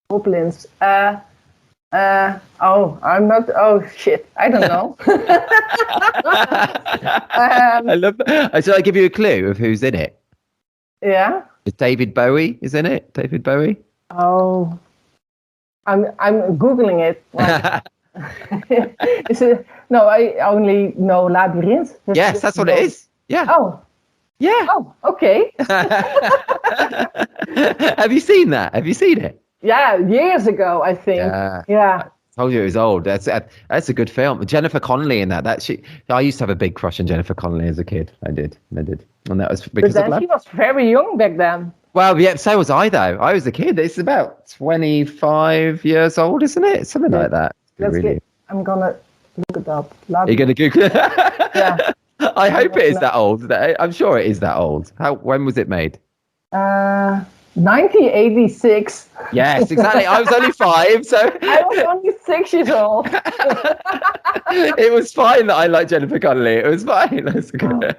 Goblins. I'm not. Oh shit! I don't know. I love that. Shall I give you a clue of who's in it? Yeah. David Bowie is in it. David Bowie. Oh, I'm googling it. Is it? No, I only know Labyrinth. Yes, that's what it is. Yeah. Oh. Yeah. Oh, okay. Have you seen that? Have you seen it? Yeah, years ago, I think. Yeah. I told you it was old. That's a good film. Jennifer Connelly in that. I used to have a big crush on Jennifer Connelly as a kid. I did. And that was because but then she was very young back then. Well, yeah, so was I though. I was a kid. It's about 25 years old, isn't it? Something like that. That's really good. I'm gonna look it up. Are you going to Google it? Yeah. I hope it is that old. I'm sure it is that old. When was it made? 1986. Yes, exactly. I was only 5, so I was only 6 years old. it was fine that I like Jennifer Connelly. It was fine. That's good.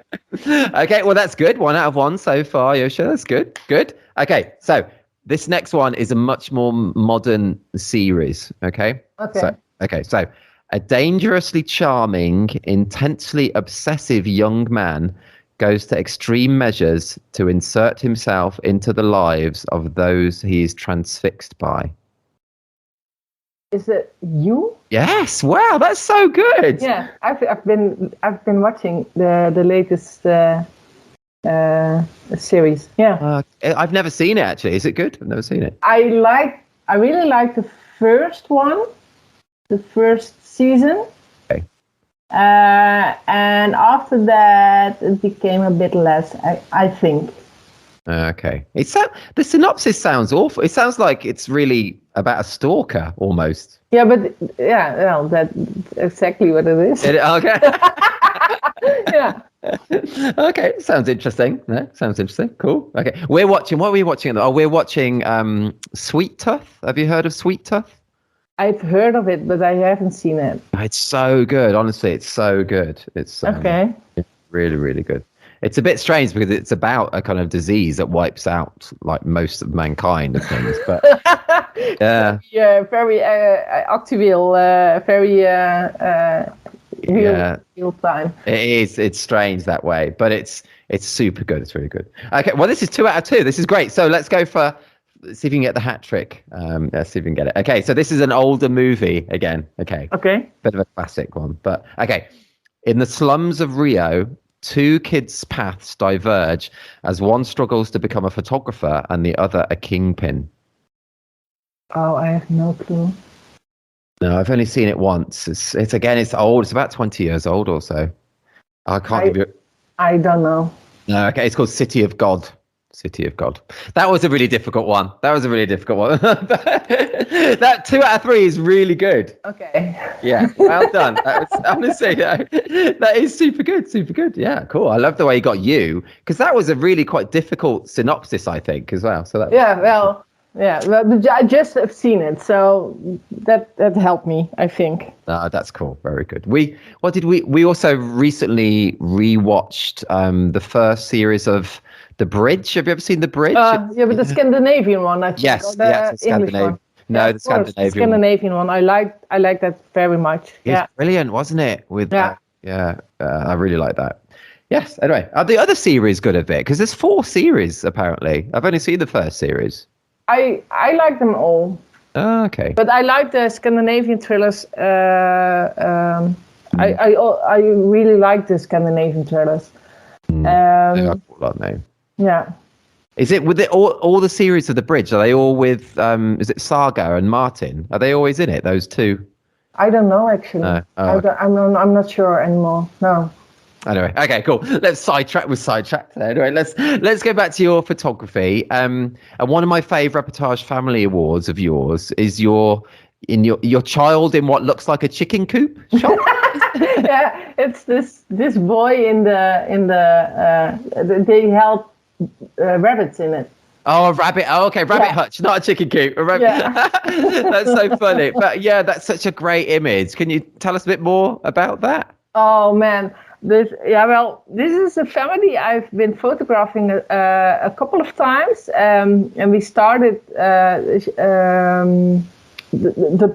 Okay, well, that's good. 1 out of 1 so far, Joosje. That's good. Good. Okay, so this next one is a much more modern series. Okay. So a dangerously charming, intensely obsessive young man goes to extreme measures to insert himself into the lives of those he is transfixed by. Is it You? Yes. Wow, that's so good. Yeah, I've been watching the latest series. Yeah. I've never seen it actually. Is it good? I've never seen it. I really like the first one, the first season. Okay. And after that, it became a bit less, I think. Okay. The synopsis sounds awful. It sounds like it's really about a stalker almost. Yeah, but well, that's exactly what it is. Okay. Yeah. Okay. Sounds interesting. Yeah, sounds interesting. Cool. Okay. What are we watching? Oh, we're watching Sweet Tooth. Have you heard of Sweet Tooth? I've heard of it, but I haven't seen it. It's so good. Honestly, it's so good. It's okay. It's really, really good. It's a bit strange because it's about a kind of disease that wipes out like most of mankind and things. But yeah, very actual, very real time. It is. It's strange that way, but it's super good. It's really good. Okay, well, this is 2 out of 2. This is great. So let's go for. Let's see if you can get the hat trick. Let's see if we can get it. Okay, so this is an older movie again. Okay. Bit of a classic one, but okay. In the slums of Rio, 2 kids' paths diverge as one struggles to become a photographer and the other a kingpin. Oh, I have no clue. No, I've only seen it once. It's old. It's about 20 years old or so. I can't give you. I don't know. No, okay. It's called City of God. City of God. That was a really difficult one. That 2 out of 3 is really good. Okay. Yeah, well done. Honestly, that is super good. Super good. Yeah, cool. I love the way you got You, because that was a really quite difficult synopsis, I think, as well. So well, I just have seen it, so that helped me, I think. That's cool. Very good. We also recently rewatched the first series of The Bridge. Have you ever seen The Bridge? Yeah, but the Scandinavian one, I think. Yes, the Scandinavian. No, the Scandinavian. The Scandinavian one. I like that very much. It's brilliant, wasn't it? I really like that. Yes. Anyway, are the other series good of it? Because there's 4 series apparently. I've only seen the first series. I like them all. Oh, okay. But I like the Scandinavian thrillers. I really like the Scandinavian thrillers. Yeah. Is it with all the series of The Bridge? Are they all with? Is it Saga and Martin? Are they always in it? Those 2? I don't know actually. No. I'm not sure anymore. No. Anyway, okay, cool. Let's sidetrack. Anyway, let's go back to your photography. And one of my favourite Reportage family awards of yours is your child in what looks like a chicken coop shop. Yeah, it's this boy in the they held rabbits in it. Oh, a rabbit. Oh, okay, rabbit-hutch, not a chicken coop. A rabbit. Yeah. That's so funny. But yeah, that's such a great image. Can you tell us a bit more about that? Oh man. This is a family I've been photographing a couple of times, and we started the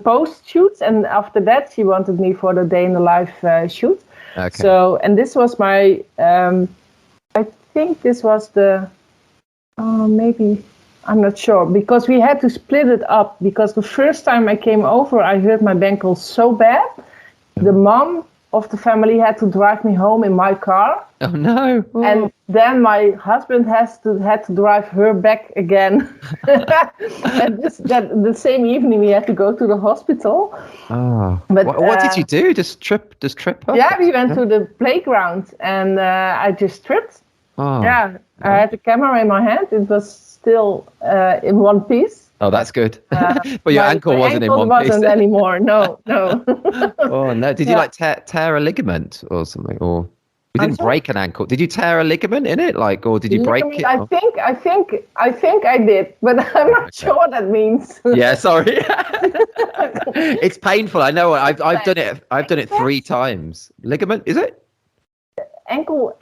post shoots, and after that she wanted me for the day in the life shoot. Okay. So, and this was my, I think this was maybe, I'm not sure, because we had to split it up, because the first time I came over, I hurt my ankle so bad. The mom of the family had to drive me home in my car. Oh no! Oh. And then my husband had to drive her back again. And the same evening we had to go to the hospital. Oh, but what did you do? Just trip up? Yeah, we went to the playground and I just tripped. Oh. Yeah, I had the camera in my hand. It was still in one piece. Oh, that's good. But your ankle wasn't in one piece. Wasn't anymore. No. Oh no! Did you like tear a ligament or something, or you didn't break an ankle? Did you tear a ligament in it, like, or did you break it? I think I did, but I'm not sure what that means. Yeah, sorry. It's painful. I know. I've done it. I've done it 3 times. Ligament, is it? Ankle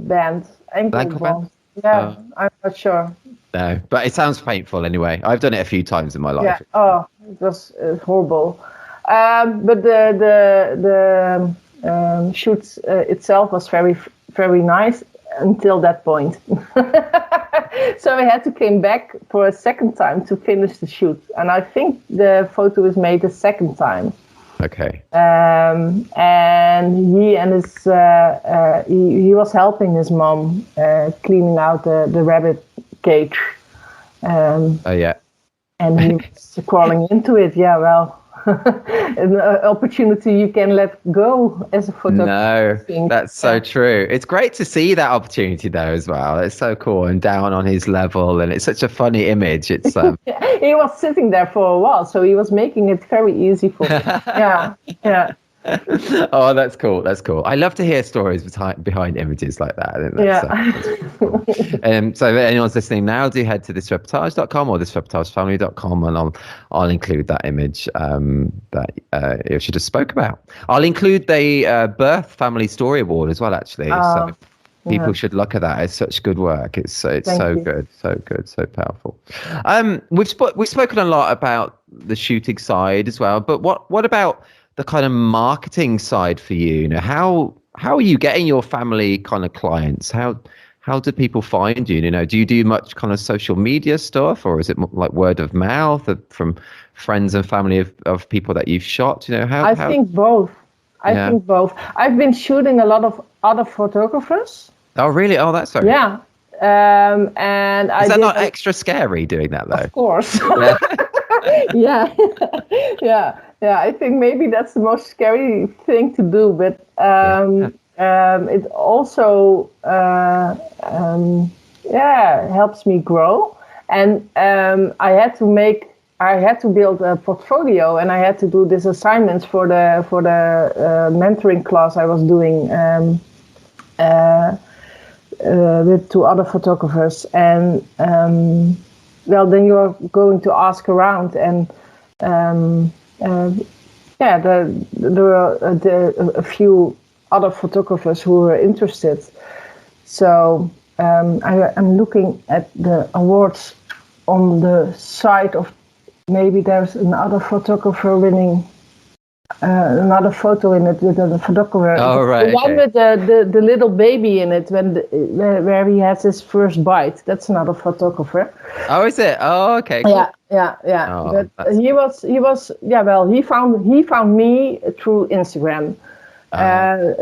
band. Ankle band. Yeah, I'm not sure. No, but it sounds painful anyway. I've done it a few times in my life. Yeah. Oh, it was horrible. But the shoot itself was very, very nice until that point. So I had to come back for a second time to finish the shoot. And I think the photo was made a second time. Okay. And he and his he was helping his mom cleaning out the rabbit cage. Oh yeah. And he was crawling into it. Yeah, well, an opportunity you can let go as a photographer. No, that's so true. It's great to see that opportunity though as well. It's so cool and down on his level, and it's such a funny image. It's he was sitting there for a while, so he was making it very easy for me. Yeah. Oh, that's cool. That's cool. I love to hear stories behind images like that. I think that's cool. So if anyone's listening now, do head to thisreportage.com or thisreportagefamily.com, and I'll include that image that she just spoke about. I'll include the Birth Family Story Award as well, actually. So people should look at that. It's such good work. It's so good, so powerful. We've spoken a lot about the shooting side as well, but what about the kind of marketing side for you? You know, how are you getting your family kind of clients? How do people find you? You know, do you do much kind of social media stuff, or is it like word of mouth from friends and family of people that you've shot? You know, I think both. I think both. I've been shooting a lot of other photographers. Oh, really? Oh, that's so. Yeah. And is that not extra scary doing that though? Of course. Yeah. Yeah. I think maybe that's the most scary thing to do, but it also helps me grow. And I had to build a portfolio, and I had to do these assignments for the mentoring class I was doing with 2 other photographers. And well, then you are going to ask around, and there were a few other photographers who were interested. So I'm looking at the awards on the side of, maybe there's another photographer winning another photo in it with a photographer. Oh, right. The one with the little baby in it where he has his first bite. That's another photographer. Oh, is it? Oh, okay. Cool. Yeah. Oh, but he was well, he found me through Instagram.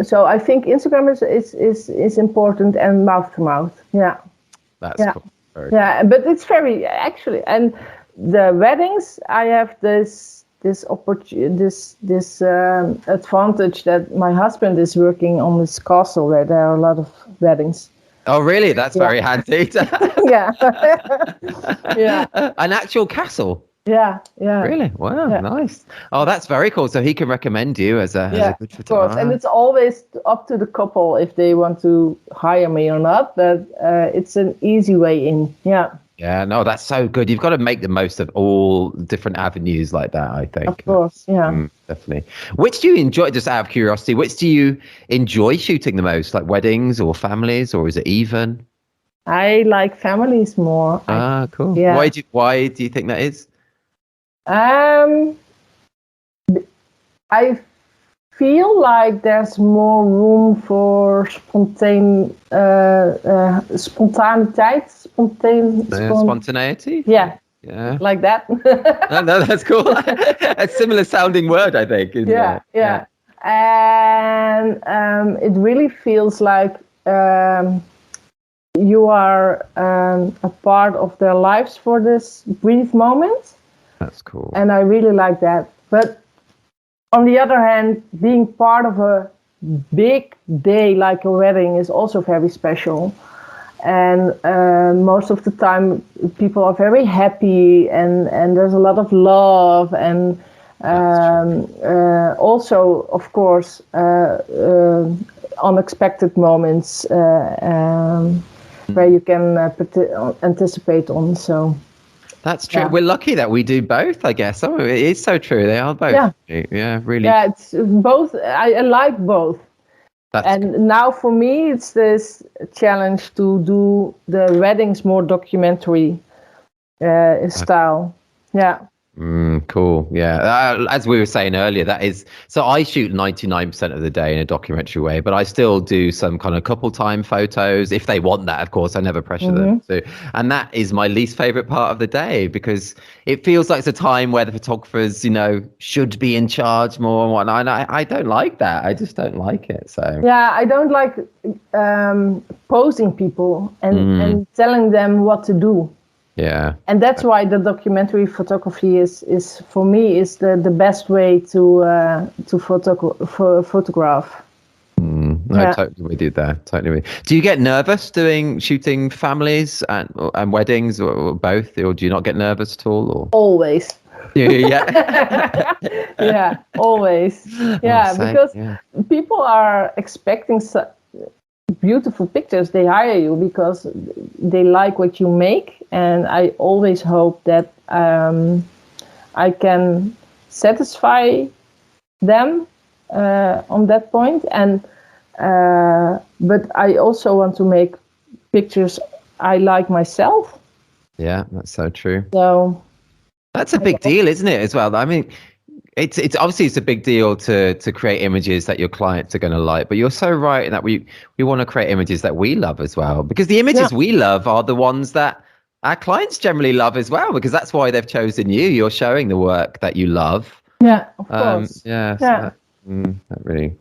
So I think Instagram is important, and mouth to mouth. Yeah. That's cool. Very cool. But it's very actually, and the weddings, I have this advantage that my husband is working on this castle where there are a lot of weddings. Oh, really? That's very handy. Yeah. An actual castle. Yeah. Really? Wow, nice. Oh, that's very cool. So he can recommend you as a good photographer. Of course, and it's always up to the couple if they want to hire me or not. But it's an easy way in. Yeah. Yeah, no, that's so good. You've got to make the most of all different avenues like that, I think. Of course, yeah. Definitely. Which do you enjoy, just out of curiosity, which do you enjoy shooting the most? Like weddings or families, or is it even? I like families more. Cool. Yeah. Why do you think that is? I feel like there's more room for spontaneity? Yeah. Like that. No, that's cool. A similar sounding word, I think. Yeah. And it really feels like you are a part of their lives for this brief moment. That's cool. And I really like that. But on the other hand, being part of a big day like a wedding is also very special. and most of the time people are very happy, and there's a lot of love, and also, of course, unexpected moments where you can anticipate on. So that's true. We're lucky that we do both, I guess. Oh, it is so true. They are both. Yeah, really. Yeah, it's both. I like both. That's good. Now for me, it's this challenge to do the weddings more documentary style. Yeah. Cool. Yeah. As we were saying earlier, that is, so I shoot 99% of the day in a documentary way, but I still do some kind of couple time photos if they want that. Of course, I never pressure them to. And that is my least favorite part of the day, because it feels like it's a time where the photographers, should be in charge more and whatnot. And I don't like that. I just don't like it. So yeah, I don't like posing people and telling them what to do. Yeah, and that's why the documentary photography is for me is the best way to photograph. I totally with you there. Totally with you. Do you get nervous shooting families and weddings, or both, or do you not get nervous at all? Or? Always. Yeah. Yeah, always. Yeah, because people are expecting beautiful pictures. They hire you because they like what you make, and I always hope that I can satisfy them on that point. And but I also want to make pictures I like myself. Yeah, that's so true. So that's a big deal, isn't it, as well? I mean, it's obviously it's a big deal to create images that your clients are going to like, but you're so right in that we want to create images that we love as well, because the images we love are the ones that our clients generally love as well, because that's why they've chosen you. You're showing the work that you love. Yeah, of course. That really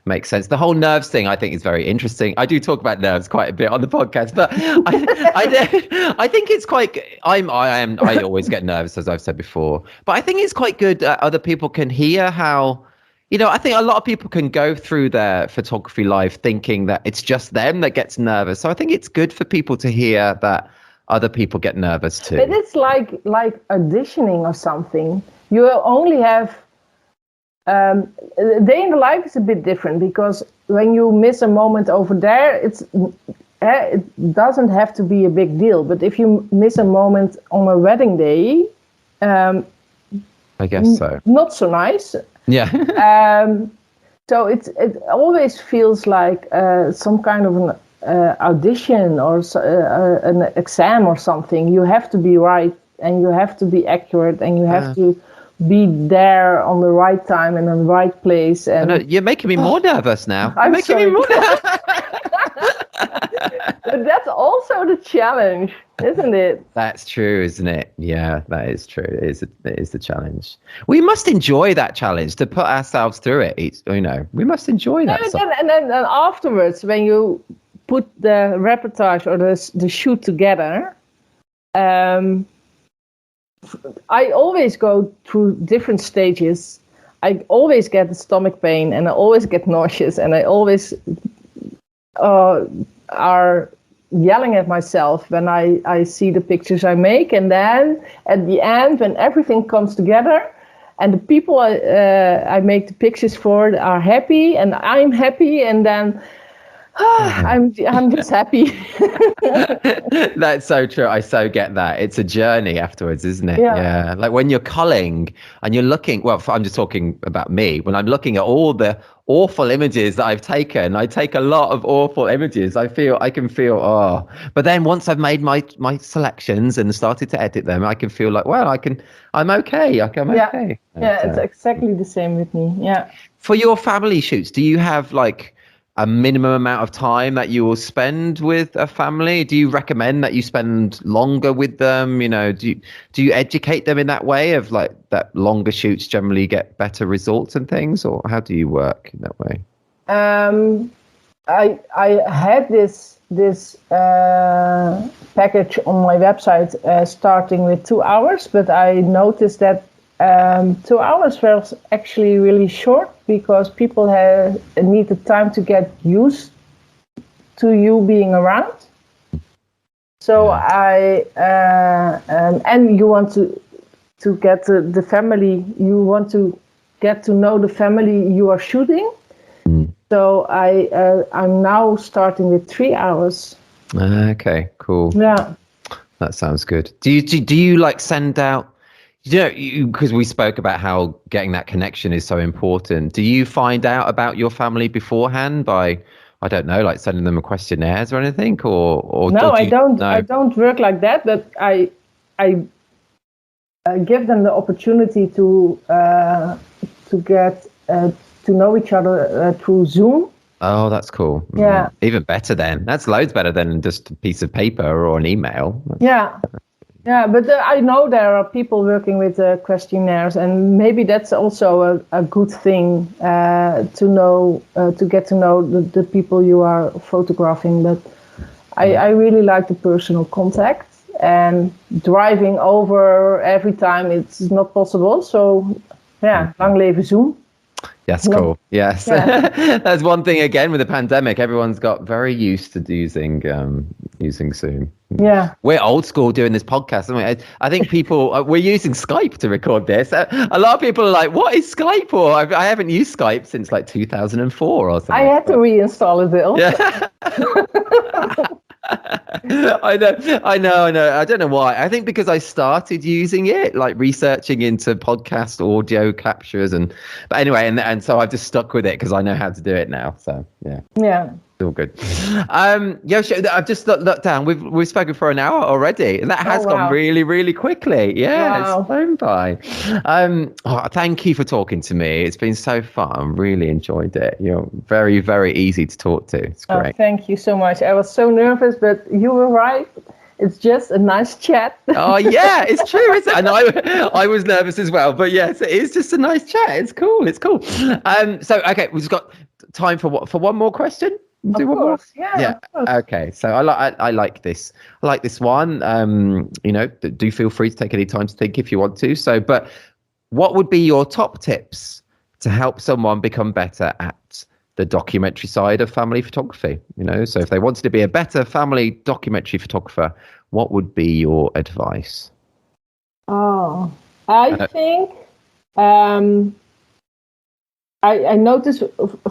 makes sense. The whole nerves thing, I think, is very interesting. I do talk about nerves quite a bit on the podcast, but I think it's quite. I always get nervous, as I've said before, but I think it's quite good that other people can hear how. I think a lot of people can go through their photography life thinking that it's just them that gets nervous. So I think it's good for people to hear that other people get nervous too. But it's like auditioning or something. You only have. Day in the life is a bit different, because when you miss a moment over there, it doesn't have to be a big deal. But if you miss a moment on a wedding day, I guess so. Not so nice. Yeah. So it always feels like some kind of an audition or an exam or something. You have to be right, and you have to be accurate, and you have to be there on the right time and in the right place. And you're making me more nervous now. But that's also the challenge, isn't it? That's true, isn't it? Yeah, that is true. It is the challenge. We must enjoy that challenge, to put ourselves through it. We must enjoy that. And then afterwards, when you put the reportage or the shoot together, I always go through different stages. I always get the stomach pain, and I always get nauseous, and I always are yelling at myself when I see the pictures I make. And then at the end, when everything comes together and the people I make the pictures for are happy and I'm happy, and then I'm just happy. That's so true. I so get that. It's a journey afterwards, isn't it? Yeah. Like when you're culling and you're looking, well, I'm just talking about me. When I'm looking at all the awful images that I've taken, I take a lot of awful images. I can feel, but then once I've made my selections and started to edit them, I can feel like, well, I'm okay. Okay. Yeah, it's exactly the same with me. Yeah. For your family shoots, do you have like a minimum amount of time that you will spend with a family? Do you recommend that you spend longer with them? Do you educate them in that way, of like that longer shoots generally get better results and things, or how do you work in that way? I had this package on my website starting with 2 hours, but I noticed that 2 hours was actually really short, because people need the time to get used to you being around. So and you want to get the family. You want to get to know the family you are shooting. So I'm now starting with 3 hours. Okay, cool. Yeah. That sounds good. Do you like send out? Because we spoke about how getting that connection is so important. Do you find out about your family beforehand by, I don't know, like sending them questionnaires or anything, or no, I don't. No? I don't work like that. But I give them the opportunity to get to know each other through Zoom. Oh, that's cool. Yeah. Even better then. That's loads better than just a piece of paper or an email. Yeah. Yeah, but I know there are people working with questionnaires, and maybe that's also a good thing to know, to get to know the people you are photographing. But I really like the personal contact, and driving over every time it's not possible. So, yeah, lang leven Zoom. Yes, cool. Yes. Yeah. That's one thing again with the pandemic. Everyone's got very used to using Zoom. Yeah. We're old school doing this podcast. I think people, we're using Skype to record this. A lot of people are like, what is Skype? Or I haven't used Skype since like 2004 or something. I had to reinstall it, Bill. Yeah. I know. I don't know why. I think because I started using it, like researching into podcast audio captures, but anyway, and so I've just stuck with it because I know how to do it now. So yeah, all good. Joosje, I've just looked down. We've spoken for an hour already, and that has gone really, really quickly. Yeah, it's flown by. Thank you for talking to me. It's been so fun. Really enjoyed it. You're very, very easy to talk to. It's great. Thank you so much. I was so nervous, but you were right. It's just a nice chat. Oh yeah, it's true, isn't it? And I was nervous as well, but yes, it is just a nice chat. It's cool. So okay, we've just got time for one more question. Of course, yeah. Okay, so I like this. I like this one. Do feel free to take any time to think if you want to. So, but what would be your top tips to help someone become better at the documentary side of family photography? So if they wanted to be a better family documentary photographer, what would be your advice? Oh, I think I notice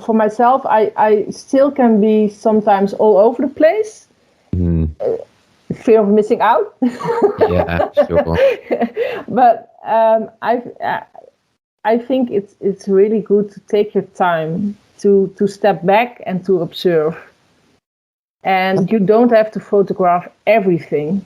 for myself, I still can be sometimes all over the place. Fear of missing out. Yeah, sure. But I think it's really good to take your time to step back and to observe. And you don't have to photograph everything.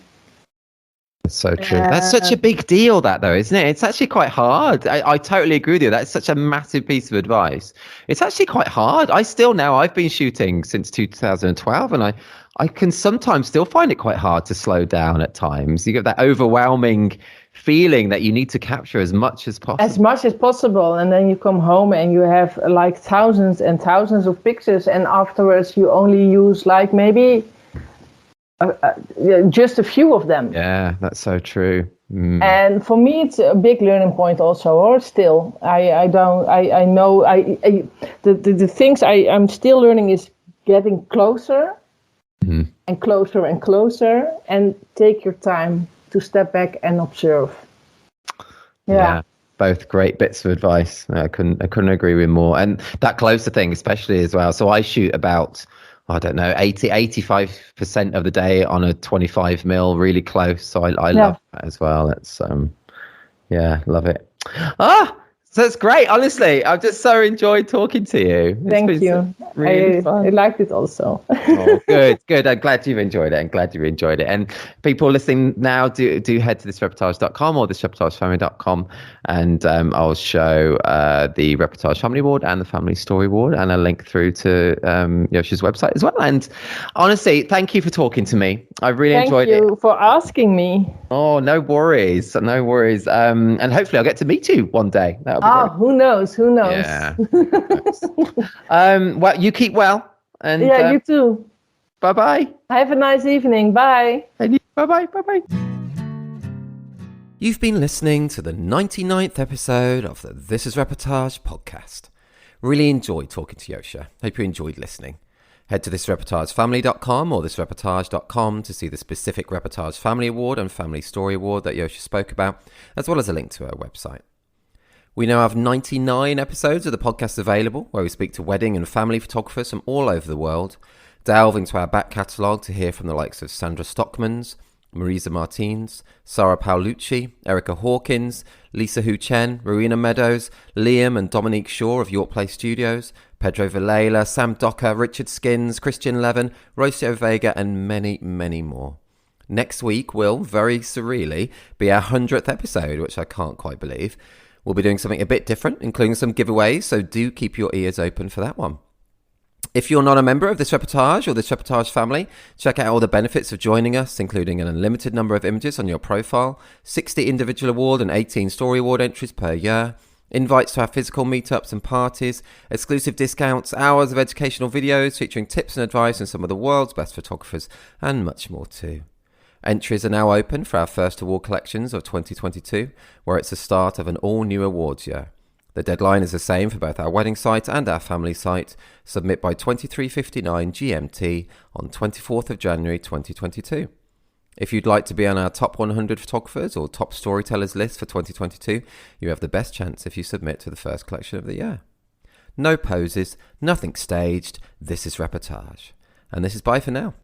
That's so true. That's such a big deal, that though, isn't it? It's actually quite hard. I totally agree with you. That's such a massive piece of advice. It's actually quite hard. I've been shooting since 2012, and I can sometimes still find it quite hard to slow down at times. You get that overwhelming feeling that you need to capture as much as possible. As much as possible. And then you come home and you have like thousands and thousands of pictures, and afterwards you only use like maybe just a few of them. Yeah, that's so true. And for me, it's a big learning point also, or still. The things I'm still learning is getting closer and closer and closer, and take your time to step back and observe. Yeah. Both great bits of advice. I couldn't agree with more. And that closer thing, especially as well. So I shoot about, 85% of the day on a 25 mil, really close. So I love that as well. It's love it. So it's great. Honestly, I've just so enjoyed talking to you. Thank you. Really fun. I liked it also. Good. I'm glad you've enjoyed it. And people listening now, do head to thisreportage.com or thisreportagefamily.com, and I'll show the Reportage Family Award and the Family Story Award, and a link through to Joosje's website as well. And honestly, thank you for talking to me. I really enjoyed it. Thank you for asking me. Oh, no worries. And hopefully I'll get to meet you one day. Who knows? Yeah. Well, you keep well. And you too. Bye-bye. Have a nice evening. Bye. Bye-bye. You've been listening to the 99th episode of the This is Reportage podcast. Really enjoyed talking to Joosje. Hope you enjoyed listening. Head to thisreportagefamily.com or thisreportage.com to see the specific Reportage Family Award and Family Story Award that Joosje spoke about, as well as a link to her website. We now have 99 episodes of the podcast available, where we speak to wedding and family photographers from all over the world, delve into our back catalogue to hear from the likes of Sandra Stockmans, Marisa Martins, Sarah Paolucci, Erica Hawkins, Lisa Hu Chen, Rowena Meadows, Liam and Dominique Shaw of York Place Studios, Pedro Villela, Sam Docker, Richard Skins, Christian Levin, Rocio Vega, and many, many more. Next week will, very surreally, be our 100th episode, which I can't quite believe. We'll be doing something a bit different, including some giveaways, so do keep your ears open for that one. If you're not a member of This Reportage or This Reportage family, check out all the benefits of joining us, including an unlimited number of images on your profile, 60 individual award and 18 story award entries per year, invites to our physical meetups and parties, exclusive discounts, hours of educational videos featuring tips and advice from some of the world's best photographers, and much more too. Entries are now open for our first award collections of 2022, where it's the start of an all-new awards year. The deadline is the same for both our wedding site and our family site. Submit by 23:59 GMT on 24th of January 2022. If you'd like to be on our top 100 photographers or top storytellers list for 2022, you have the best chance if you submit to the first collection of the year. No poses, nothing staged. This is Reportage. And this is bye for now.